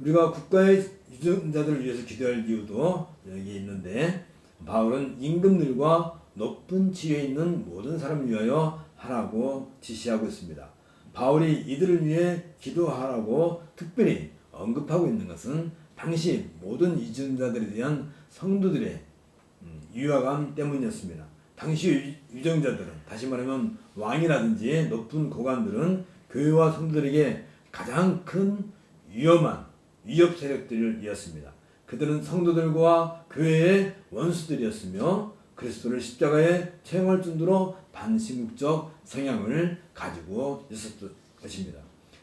우리가 국가의 유전자들을 위해서 기도할 이유도 여기 있는데, 바울은 임금들과 높은 지위에 있는 모든 사람을 위하여 하라고 지시하고 있습니다. 바울이 이들을 위해 기도하라고 특별히 언급하고 있는 것은 당시 모든 유전자들에 대한 성도들의 유화감 때문이었습니다. 당시 유정자들은, 다시 말하면 왕이라든지 높은 고관들은 교회와 성도들에게 가장 큰 위험한 위협 세력들이었습니다. 그들은 성도들과 교회의 원수들이었으며 그리스도를 십자가에 처형할 정도로 반신국적 성향을 가지고 있었던 것입니다.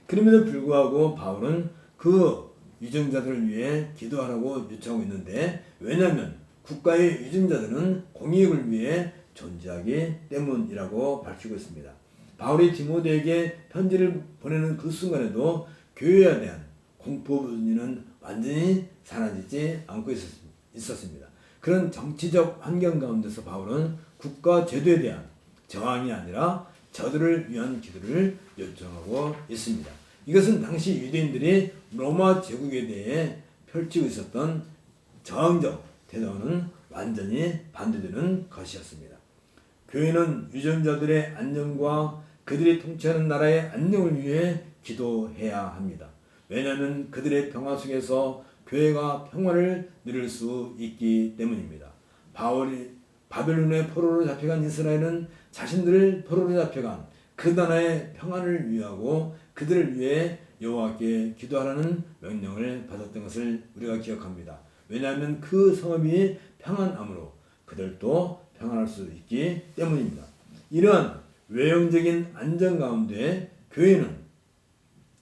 그럼에도 불구하고 바울은 그 유정자들을 위해 기도하라고 요청하고 있는데, 왜냐하면 국가의 유정자들은 공익을 위해 존재하기 때문이라고 밝히고 있습니다. 바울이 디모데에게 편지를 보내는 그 순간에도 교회에 대한 공포 분위기는 완전히 사라지지 않고 있었습니다. 그런 정치적 환경 가운데서 바울은 국가 제도에 대한 저항이 아니라 저들을 위한 기도를 요청하고 있습니다. 이것은 당시 유대인들이 로마 제국에 대해 펼치고 있었던 저항적 태도와는 완전히 반대되는 것이었습니다. 교회는 유전자들의 안녕과 그들이 통치하는 나라의 안녕을 위해 기도해야 합니다. 왜냐하면 그들의 평화 속에서 교회가 평화를 누릴 수 있기 때문입니다. 바울이 바벨론의 포로로 잡혀간 이스라엘은 자신들을 포로로 잡혀간 그 나라의 평안을 위하고 그들을 위해 여호와께 기도하라는 명령을 받았던 것을 우리가 기억합니다. 왜냐하면 그 성읍이 평안함으로 그들도 평안할 수 있기 때문입니다. 이러한 외형적인 안정 가운데 교회는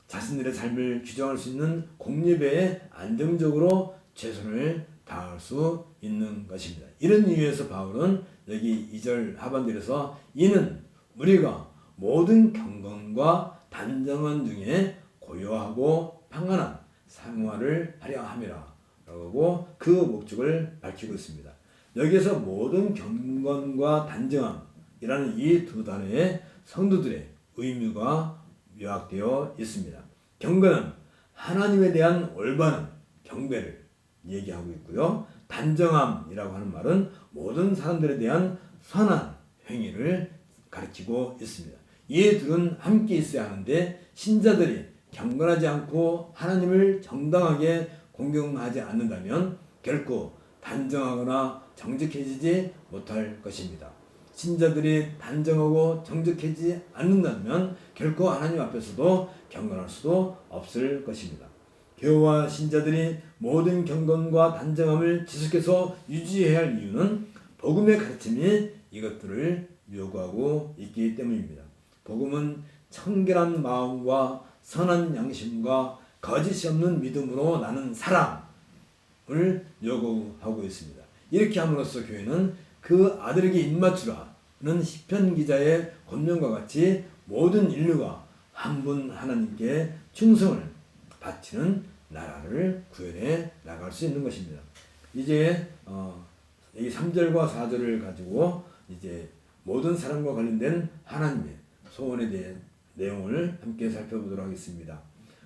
자신들의 삶을 규정할 수 있는 공예배에 안정적으로 최선을 다할 수 있는 것입니다. 이런 이유에서 바울은 여기 2절 하반절에서 이는 우리가 모든 경건과 단정한 중에 고요하고 평안한 생활을 하려 함이라 라고 그 목적을 밝히고 있습니다. 여기에서 모든 경건과 단정함이라는 이 두 단어의 성도들의 의미가 요약되어 있습니다. 경건은 하나님에 대한 올바른 경배를 얘기하고 있고요. 단정함이라고 하는 말은 모든 사람들에 대한 선한 행위를 가리키고 있습니다. 이 둘은 함께 있어야 하는데 신자들이 경건하지 않고 하나님을 정당하게 공경하지 않는다면 결코 단정하거나 정직해지지 못할 것입니다. 신자들이 단정하고 정직해지지 않는다면 결코 하나님 앞에서도 경건할 수도 없을 것입니다. 교회와 신자들이 모든 경건과 단정함을 지속해서 유지해야 할 이유는 복음의 가르침이 이것들을 요구하고 있기 때문입니다. 복음은 청결한 마음과 선한 양심과 거짓이 없는 믿음으로 나는 사랑을 요구하고 있습니다. 이렇게 함으로써 교회는 그 아들에게 입맞추라는 시편 기자의 권면과 같이 모든 인류가 한 분 하나님께 충성을 바치는 나라를 구현해 나갈 수 있는 것입니다. 이제 이 3절과 4절을 가지고 이제 모든 사람과 관련된 하나님의 소원에 대한 내용을 함께 살펴보도록 하겠습니다.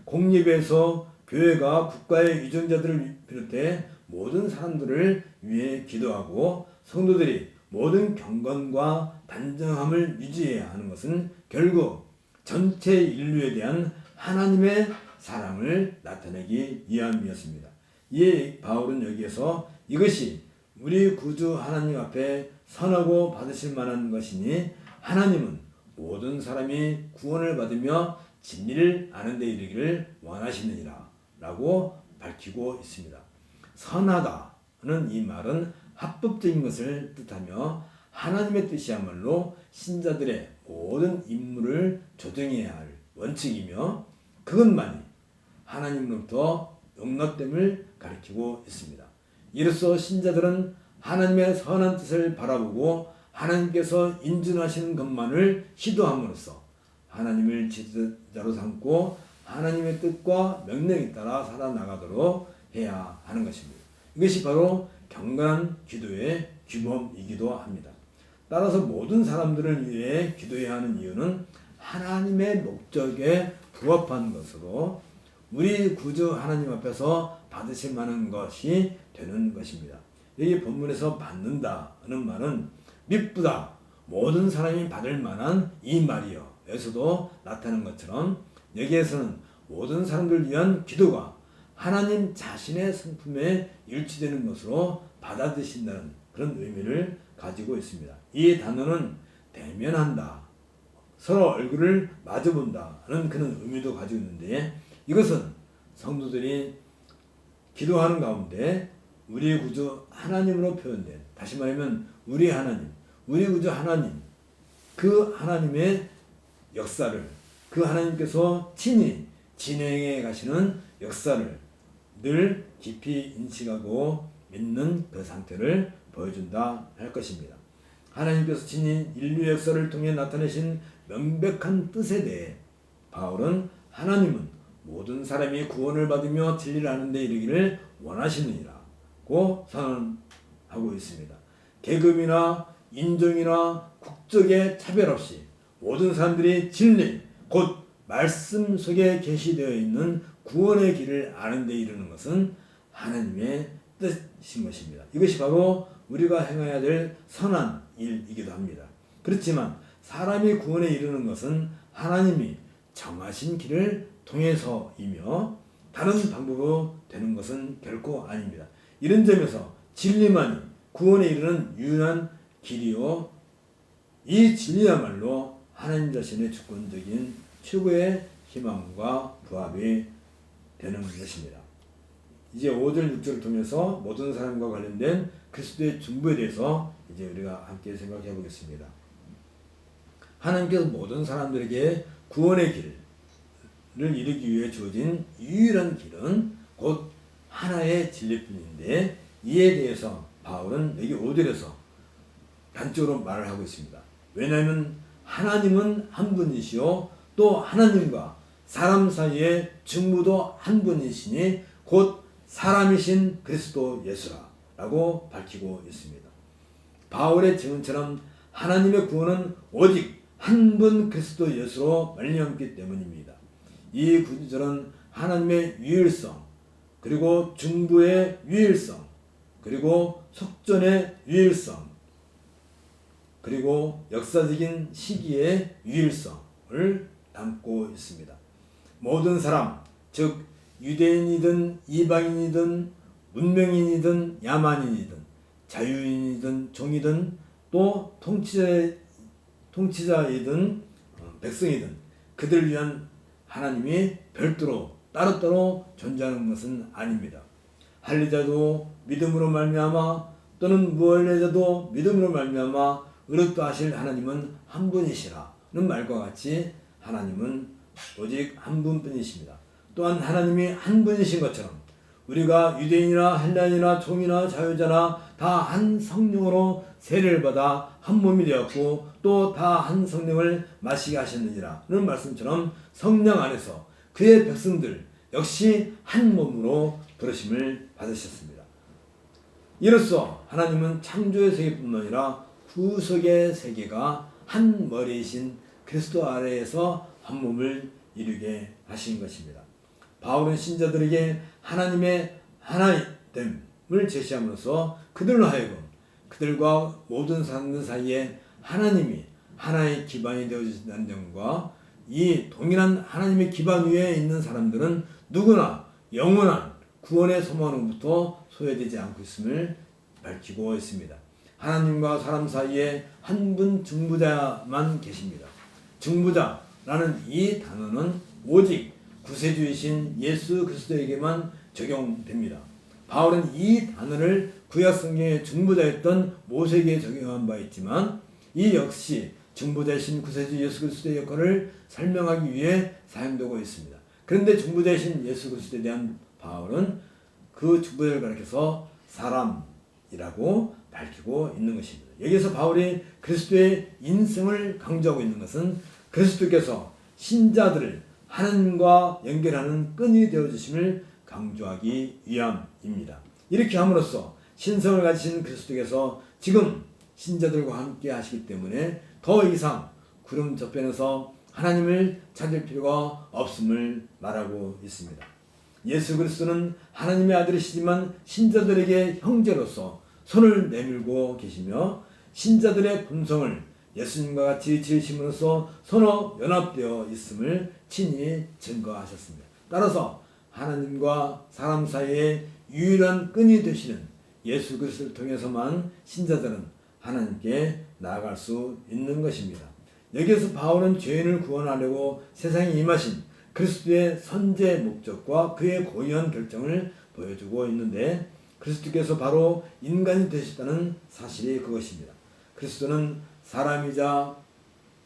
공예배에서 교회가 국가의 유전자들을 비롯해 모든 사람들을 위해 기도하고 성도들이 모든 경건과 단정함을 유지해야 하는 것은 결국 전체 인류에 대한 하나님의 사랑을 나타내기 위함이었습니다. 이에 바울은 여기에서 이것이 우리 구주 하나님 앞에 선하고 받으실 만한 것이니 하나님은 모든 사람이 구원을 받으며 진리를 아는 데 이르기를 원하시느니라 라고 밝히고 있습니다. 선하다는 이 말은 합법적인 것을 뜻하며 하나님의 뜻이야말로 신자들의 모든 임무를 조정해야 할 원칙이며 그것만이 하나님으로부터 용납됨을 가리키고 있습니다. 이로써 신자들은 하나님의 선한 뜻을 바라보고 하나님께서 인준하시는 것만을 시도함으로써 하나님을 지도자로 삼고 하나님의 뜻과 명령에 따라 살아나가도록 해야 하는 것입니다. 이것이 바로 경건한 기도의 규범이기도 합니다. 따라서 모든 사람들을 위해 기도해야 하는 이유는 하나님의 목적에 부합한 것으로 우리 구주 하나님 앞에서 받으실 만한 것이 되는 것입니다. 여기 본문에서 받는다는 말은 미쁘다 모든 사람이 받을 만한 이 말이요 에서도 나타나는 것처럼 여기에서는 모든 사람들을 위한 기도가 하나님 자신의 성품에 일치되는 것으로 받아들이신다는 그런 의미를 가지고 있습니다. 이 단어는 대면한다, 서로 얼굴을 마주본다는 그런 의미도 가지고 있는데 이것은 성도들이 기도하는 가운데 우리 구주 하나님으로 표현된, 다시 말하면 우리 하나님, 우리 구주 하나님, 그 하나님의 역사를 그 하나님께서 친히 진행해 가시는 역사를 늘 깊이 인식하고 믿는 그 상태를 보여준다 할 것입니다. 하나님께서 친히 인류 역사를 통해 나타내신 명백한 뜻에 대해 바울은 하나님은 모든 사람이 구원을 받으며 진리를 아는 데 이르기를 원하시느니라고 선언하고 있습니다. 계급이나 인종이나 국적에 차별 없이 모든 사람들이 진리, 곧 말씀 속에 계시되어 있는 구원의 길을 아는 데 이르는 것은 하나님의 뜻인 것입니다. 이것이 바로 우리가 행해야 될 선한 일이기도 합니다. 그렇지만 사람이 구원에 이르는 것은 하나님이 정하신 길을 통해서이며 다른 방법으로 되는 것은 결코 아닙니다. 이런 점에서 진리만이 구원에 이르는 유일한 길이요, 이 진리야말로 하나님 자신의 주권적인 최고의 희망과 부합이 되는 것입니다. 이제 5절 6절을 통해서 모든 사람과 관련된 그리스도의 중보에 대해서 이제 우리가 함께 생각해 보겠습니다. 하나님께서 모든 사람들에게 구원의 길을 이루기 위해 주어진 유일한 길은 곧 하나의 진리뿐인데, 이에 대해서 바울은 여기 5절에서 단적으로 말을 하고 있습니다. 왜냐하면 하나님은 한 분이시요 또 하나님과 사람 사이의 중보도 한 분이시니 곧 사람이신 그리스도 예수라라고 밝히고 있습니다. 바울의 증언처럼 하나님의 구원은 오직 한 분 그리스도 예수로 말미암기 때문입니다. 이 구절은 하나님의 유일성, 그리고 중보의 유일성, 그리고 속전의 유일성, 그리고 역사적인 시기의 유일성을 담고 있습니다. 모든 사람, 즉 유대인이든 이방인이든 문명인이든 야만인이든 자유인이든 종이든 또 통치자이든 백성이든 그들을 위한 하나님이 별도로 따로따로 존재하는 것은 아닙니다. 할례자도 믿음으로 말미암아 또는 무할례자도 믿음으로 말미암아 의롭다 하실 하나님은 한 분이시라는 말과 같이 하나님은 오직 한 분뿐이십니다. 또한 하나님이 한 분이신 것처럼 우리가 유대인이나 헬라인이나 종이나 자유자나 다 한 성령으로 세례를 받아 한 몸이 되었고 또 다 한 성령을 마시게 하셨느니라는 말씀처럼 성령 안에서 그의 백성들 역시 한 몸으로 부르심을 받으셨습니다. 이로써 하나님은 창조의 세계뿐만 아니라 구속의 세계가 한 머리이신 그리스도 아래에서 한 몸을 이루게 하신 것입니다. 바울은 신자들에게 하나님의 하나됨을 제시함으로써 그들로 하여금 그들과 모든 사람들 사이에 하나님이 하나의 기반이 되어주신다는 점과 이 동일한 하나님의 기반 위에 있는 사람들은 누구나 영원한 구원의 소망으로부터 소외되지 않고 있음을 밝히고 있습니다. 하나님과 사람 사이에 한 분 중보자만 계십니다. 중보자라는 이 단어는 오직 구세주이신 예수 그리스도에게만 적용됩니다. 바울은 이 단어를 구약성경의 중보자였던 모세에게 적용한 바 있지만 이 역시 중보자이신 구세주 예수 그리스도의 역할을 설명하기 위해 사용되고 있습니다. 그런데 중보자이신 예수 그리스도에 대한 바울은 그 중보자를 가리켜서 사람이라고 밝히고 있는 것입니다. 여기서 바울이 그리스도의 인성을 강조하고 있는 것은 그리스도께서 신자들을 하나님과 연결하는 끈이 되어주심을 강조하기 위함입니다. 이렇게 함으로써 신성을 가지신 그리스도께서 지금 신자들과 함께 하시기 때문에 더 이상 구름 저편에서 하나님을 찾을 필요가 없음을 말하고 있습니다. 예수 그리스도는 하나님의 아들이시지만 신자들에게 형제로서 손을 내밀고 계시며 신자들의 본성을 예수님과 같이 지으심으로써 서로 연합되어 있음을 친히 증거하셨습니다. 따라서 하나님과 사람 사이에 유일한 끈이 되시는 예수 그리스도를 통해서만 신자들은 하나님께 나아갈 수 있는 것입니다. 여기에서 바울은 죄인을 구원하려고 세상에 임하신 그리스도의 선제 목적과 그의 고유한 결정을 보여주고 있는데, 그리스도께서 바로 인간이 되셨다는 사실이 그것입니다. 그리스도는 사람이자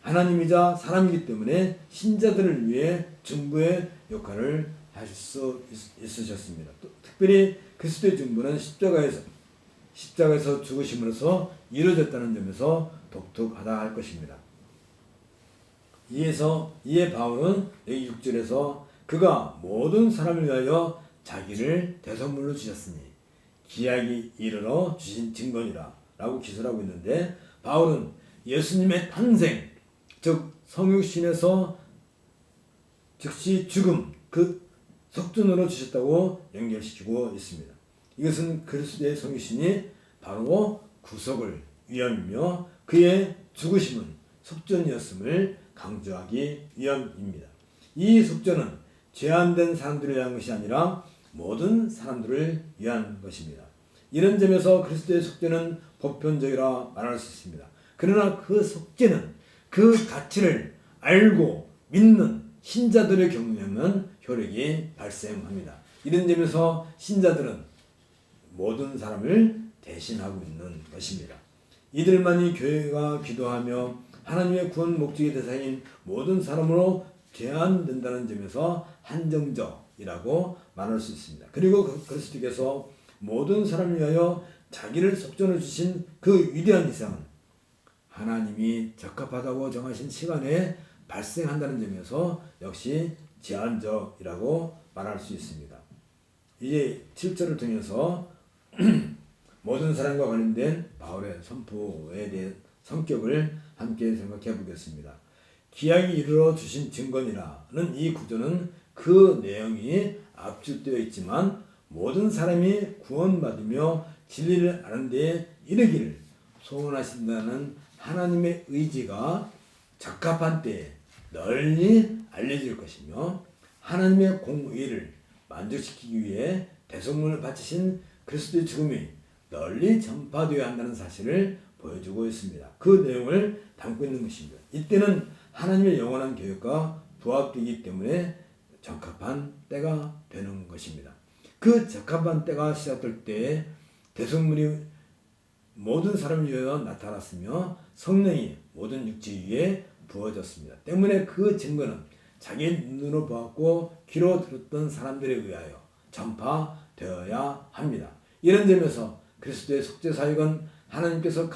하나님이자 사람이기 때문에 신자들을 위해 중보의 역할을 하실 수 있으셨습니다. 또 특별히 그리스도의 중보는 십자가에서 죽으심으로써 이루어졌다는 점에서 독특하다 할 것입니다. 이에 바울은 여기 6절에서 그가 모든 사람을 위하여 자기를 대선물로 주셨으니 기약이 이르러 주신 증거니라 라고 기술하고 있는데, 바울은 예수님의 탄생, 즉 성육신에서 즉시 죽음, 그 속전으로 주셨다고 연결시키고 있습니다. 이것은 그리스도의 성육신이 바로 구속을 위함이며 그의 죽으심은 속전이었음을 강조하기 위함입니다. 이 속전은 제한된 사람들을 위한 것이 아니라 모든 사람들을 위한 것입니다. 이런 점에서 그리스도의 속죄는 보편적이라 말할 수 있습니다. 그러나 그 속죄는 그 가치를 알고 믿는 신자들의 경우에는 효력이 발생합니다. 이런 점에서 신자들은 모든 사람을 대신하고 있는 것입니다. 이들만이 교회가 기도하며 하나님의 구원 목적의 대상인 모든 사람으로 제한된다는 점에서 한정적이라고 말할 수 있습니다. 그리고 그리스도께서 모든 사람을 위하여 자기를 속전해 주신 그 위대한 희생은 하나님이 적합하다고 정하신 시간에 발생한다는 점에서 역시 제한적이라고 말할 수 있습니다. 이제 7절을 통해서 모든 사람과 관련된 바울의 선포에 대한 성격을 함께 생각해 보겠습니다. 기약이 이르러 주신 증거니라는 이 구조는 그 내용이 압축되어 있지만 모든 사람이 구원받으며 진리를 아는 데에 이르기를 소원하신다는 하나님의 의지가 적합한 때에 널리 알려질 것이며 하나님의 공의를 만족시키기 위해 대속물을 바치신 그리스도의 죽음이 널리 전파되어야 한다는 사실을 보여주고 있습니다. 그 내용을 담고 있는 것입니다. 이때는 하나님의 영원한 계획과 부합되기 때문에 적합한 때가 되는 것입니다. 그 적합한 때가 시작될 때에 대속물이 모든 사람을 위하여 나타났으며 성령이 모든 육체 위에 부어졌습니다. 때문에 그 증거는 자기 눈으로 보았고 귀로 들었던 사람들에 의하여 전파되어야 합니다. 이런 점에서 그리스도의 속죄 사역은 하나님께서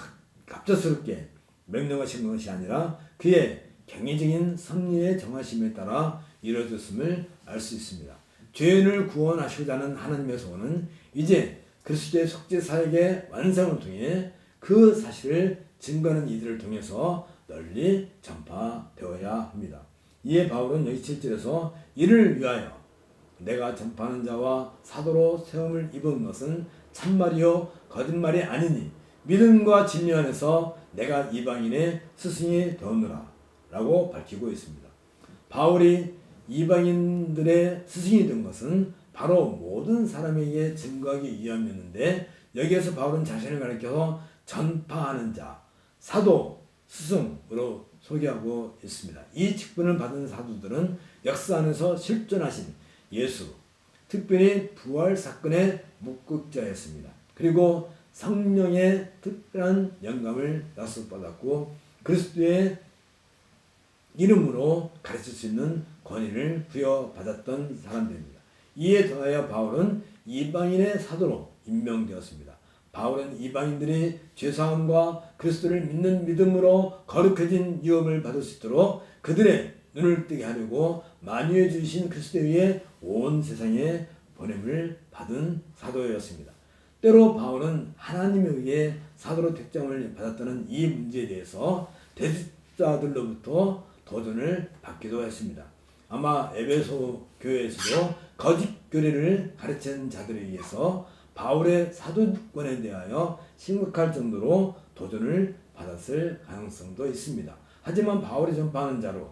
갑작스럽게 명령하신 것이 아니라 그의 경이적인 섭리의 정하심에 따라 이루어졌음을 알 수 있습니다. 죄인을 구원하시고자 하는 하나님의 소원은 이제 그리스도의 속죄 사역의 완성을 통해 그 사실을 증거하는 이들을 통해서 널리 전파되어야 합니다. 이에 바울은 여기 7절에서 이를 위하여 내가 전파하는 자와 사도로 세움을 입은 것은 참말이요 거짓말이 아니니 믿음과 진리 안에서 내가 이방인의 스승이 되었노라 라고 밝히고 있습니다. 바울이 이방인들의 스승이 된 것은 바로 모든 사람에게 증거하기 위함이었는데 여기에서 바울은 자신을 가리켜서 전파하는 자, 사도, 스승으로 소개하고 있습니다. 이 직분을 받은 사도들은 역사 안에서 실존하신 예수, 특별히 부활 사건의 목격자였습니다. 그리고 성령의 특별한 영감을 약속받았고 그리스도의 이름으로 가르칠 수 있는 권위를 부여받았던 사람들입니다. 이에 더하여 바울은 이방인의 사도로 임명되었습니다. 바울은 이방인들이 죄사함과 그리스도를 믿는 믿음으로 거룩해진 유업을 받을 수 있도록 그들의 눈을 뜨게 하려고 만유해 주신 그리스도 위에 온 세상에 보냄을 받은 사도였습니다. 때로 바울은 하나님에 의해 사도로 택정을 받았다는 이 문제에 대해서 대직자들로부터 도전을 받기도 했습니다. 아마 에베소 교회에서도 거짓 교리를 가르치는 자들에 의해서 바울의 사도권에 대하여 심각할 정도로 도전을 받았을 가능성도 있습니다. 하지만 바울이 전파하는 자로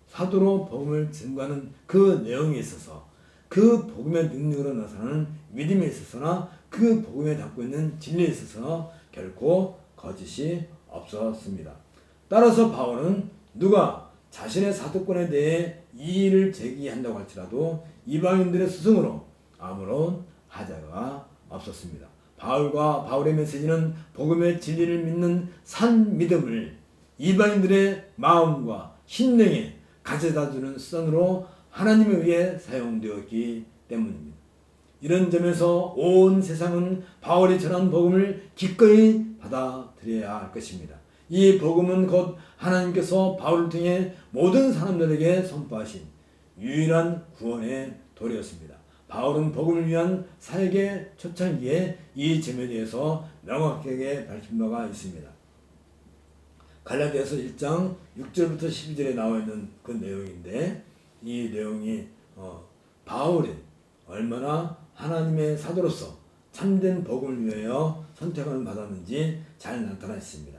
사도로 복음을 증거하는 그 내용에 있어서 그 복음의 능력으로 나타나는 믿음에 있어서나 그 복음에 담고 있는 진리에 있어서 결코 거짓이 없었습니다. 따라서 바울은 누가 자신의 사도권에 대해 이의를 제기한다고 할지라도 이방인들의 스승으로 아무런 하자가 없었습니다. 바울과 바울의 메시지는 복음의 진리를 믿는 산 믿음을 이방인들의 마음과 심령에 가져다주는 선으로 하나님에 의해 사용되었기 때문입니다. 이런 점에서 온 세상은 바울이 전한 복음을 기꺼이 받아들여야 할 것입니다. 이 복음은 곧 하나님께서 바울을 통해 모든 사람들에게 선포하신 유일한 구원의 도리였습니다. 바울은 복음을 위한 사역의 초창기에 이 점에 대해서 명확하게 밝힌 바가 있습니다. 갈라디아서 1장 6절부터 12절에 나와 있는 그 내용인데, 이 내용이 바울이 얼마나 하나님의 사도로서 참된 복음을 위하여 선택을 받았는지 잘 나타나 있습니다.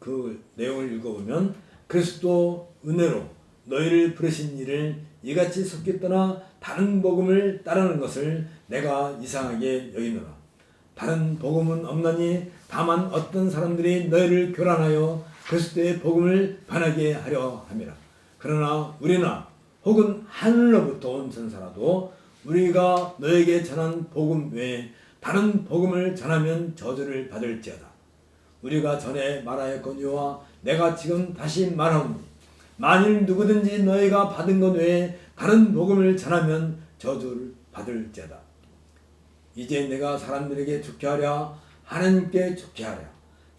그 내용을 읽어보면, 그리스도 은혜로 너희를 부르신 일을 이같이 속히 떠나 다른 복음을 따르는 것을 내가 이상하게 여기노라. 다른 복음은 없나니 다만 어떤 사람들이 너희를 교란하여 그리스도의 복음을 변하게 하려 함이라. 그러나 우리나 혹은 하늘로부터 온 전사라도 우리가 너에게 전한 복음 외에 다른 복음을 전하면 저주를 받을지어다. 우리가 전에 말하였거니와 내가 지금 다시 말하오니, 만일 누구든지 너희가 받은 것 외에 다른 복음을 전하면 저주를 받을지어다. 이제 내가 사람들에게 좋게 하랴, 하나님께 좋게 하랴,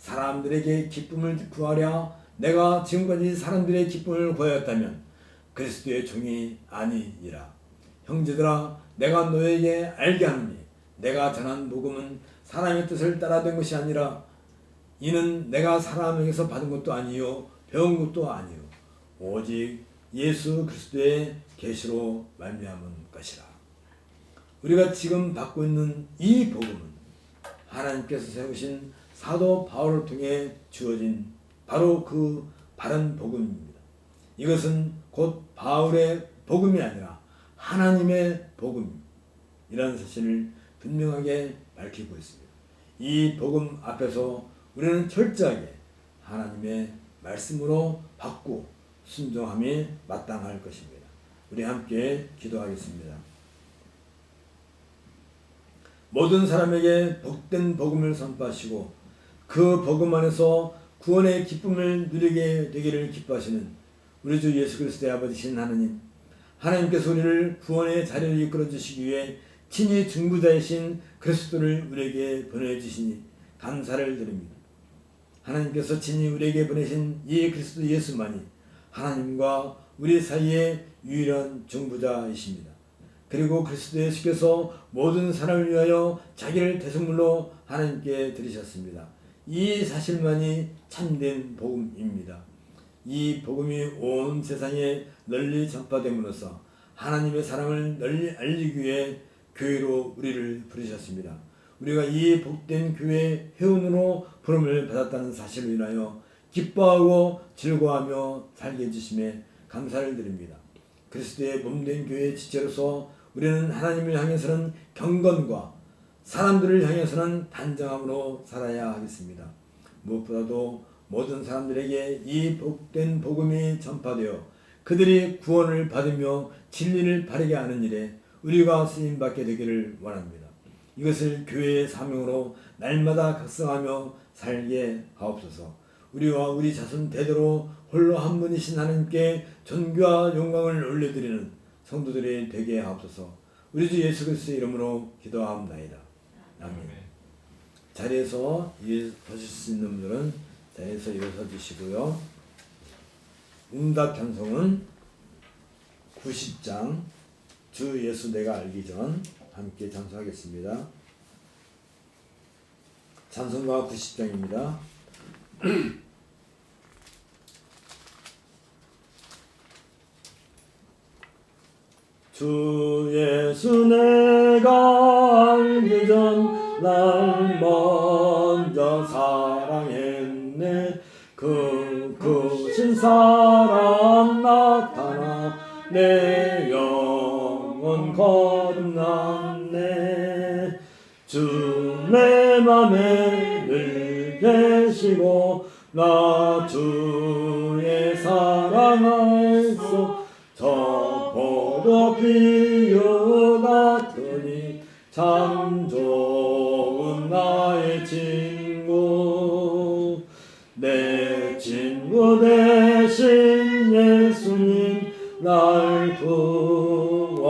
사람들에게 기쁨을 구하랴. 내가 지금까지 사람들의 기쁨을 구하였다면 그리스도의 종이 아니니라. 형제들아, 내가 너에게 알게 하노니 내가 전한 복음은 사람의 뜻을 따라 된 것이 아니라 이는 내가 사람에게서 받은 것도 아니요 배운 것도 아니요 오직 예수 그리스도의 계시로 말미암은 것이라. 우리가 지금 받고 있는 이 복음은 하나님께서 세우신 사도 바울을 통해 주어진 바로 그 바른 복음입니다. 이것은 곧 바울의 복음이 아니라 하나님의 복음이라는 사실을 분명하게 밝히고 있습니다. 이 복음 앞에서 우리는 철저하게 하나님의 말씀으로 받고 순종함이 마땅할 것입니다. 우리 함께 기도하겠습니다. 모든 사람에게 복된 복음을 선포하시고 그 복음 안에서 구원의 기쁨을 누리게 되기를 기뻐하시는 우리 주 예수 그리스도의 아버지신 하나님, 하나님께서 우리를 구원의 자리를 이끌어 주시기 위해 친히 중보자이신 그리스도를 우리에게 보내주시니 감사를 드립니다. 하나님께서 친히 우리에게 보내신 이 그리스도 예수만이 하나님과 우리 사이의 유일한 중보자이십니다. 그리고 그리스도 예수께서 모든 사람을 위하여 자기를 대속물로 하나님께 드리셨습니다. 이 사실만이 참된 복음입니다. 이 복음이 온 세상에 널리 전파됨으로써 하나님의 사랑을 널리 알리기 위해 교회로 우리를 부르셨습니다. 우리가 이 복된 교회의 회원으로 부름을 받았다는 사실로 인하여 기뻐하고 즐거워하며 살게 해주심에 감사를 드립니다. 그리스도의 몸된 교회의 지체로서 우리는 하나님을 향해서는 경건과 사람들을 향해서는 단정함으로 살아야 하겠습니다. 무엇보다도 모든 사람들에게 이 복된 복음이 전파되어 그들이 구원을 받으며 진리를 바르게 하는 일에 우리가 쓰임받게 되기를 원합니다. 이것을 교회의 사명으로 날마다 각성하며 살게 하옵소서. 우리와 우리 자손 대대로 홀로 한 분이신 하나님께 존귀와 영광을 올려드리는 성도들이 되게 하옵소서. 우리 주 예수 그리스도의 이름으로 기도하옵나이다. 아멘. 자리에서 일어서실 수 있는 분들은 자리에서 일어서 주시고요. 응답 찬송은 90장 주 예수 내가 알기 전 함께 찬송하겠습니다. 찬송가 90장입니다. 주 예수 내가 알기 전 날 먼저 사랑했네. 그 크신 사랑 나타나 내 영혼 거듭났네. 주 내 맘에 늘 계시고 나 주의 사랑 알소. 저 포도 비유 같으니 참 좋은 나의 친구. 내 친구 되신 예수님 날 구원하시려고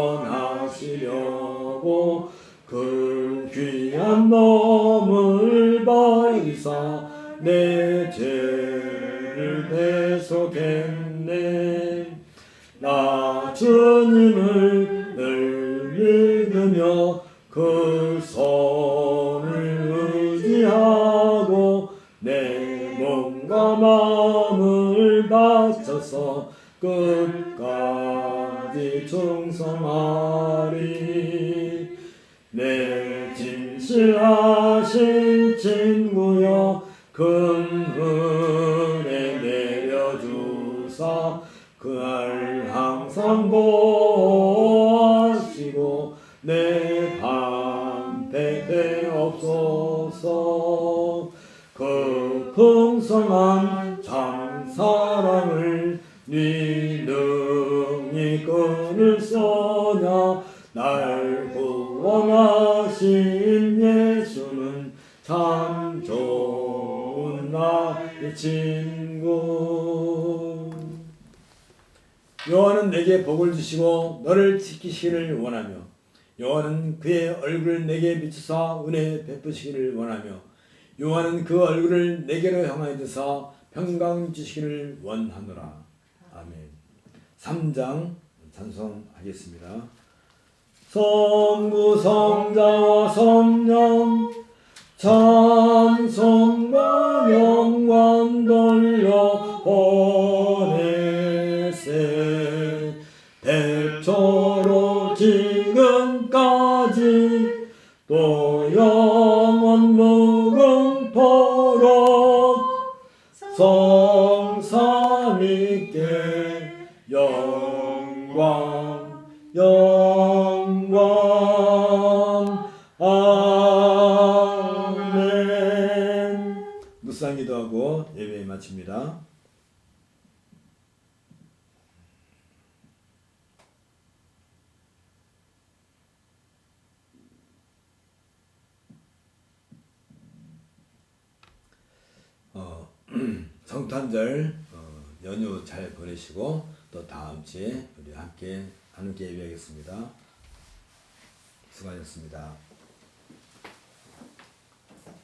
그 귀한 몸을 버리사 내 죄를 대속했네. 나 주님을 늘 믿으며 그 손을 의지하고 내 몸과 마음을 바쳐서 끝까지 충성하리. 내 진실하신 친구여 큰 은혜 내려주사 그날 항상 보호하시고 내 방패 되옵소서. 그 풍성한 참 사랑을 네 능히 끊을 소냐. 날 구원하신 예수는 참 좋은 나의 친구. 여호와는 내게 복을 주시고 너를 지키시기를 원하며 여호와는 그의 얼굴을 내게 비추사 은혜 베푸시기를 원하며 여호와는 그 얼굴을 내게로 향하여 드사 평강 주시기를 원하노라. 아멘. 3장 찬송하겠습니다. 성부 성자와 성령 찬송과 영광 돌려 보내세. 대초로 지금까지 또 영원 무궁토록 성삼위께 영광 영광. 아멘. 묵상 기도하고 예배 마칩니다. 성탄절 연휴 잘 보내시고 또 다음 주에 우리 함께 예배하겠습니다. 수고하셨습니다.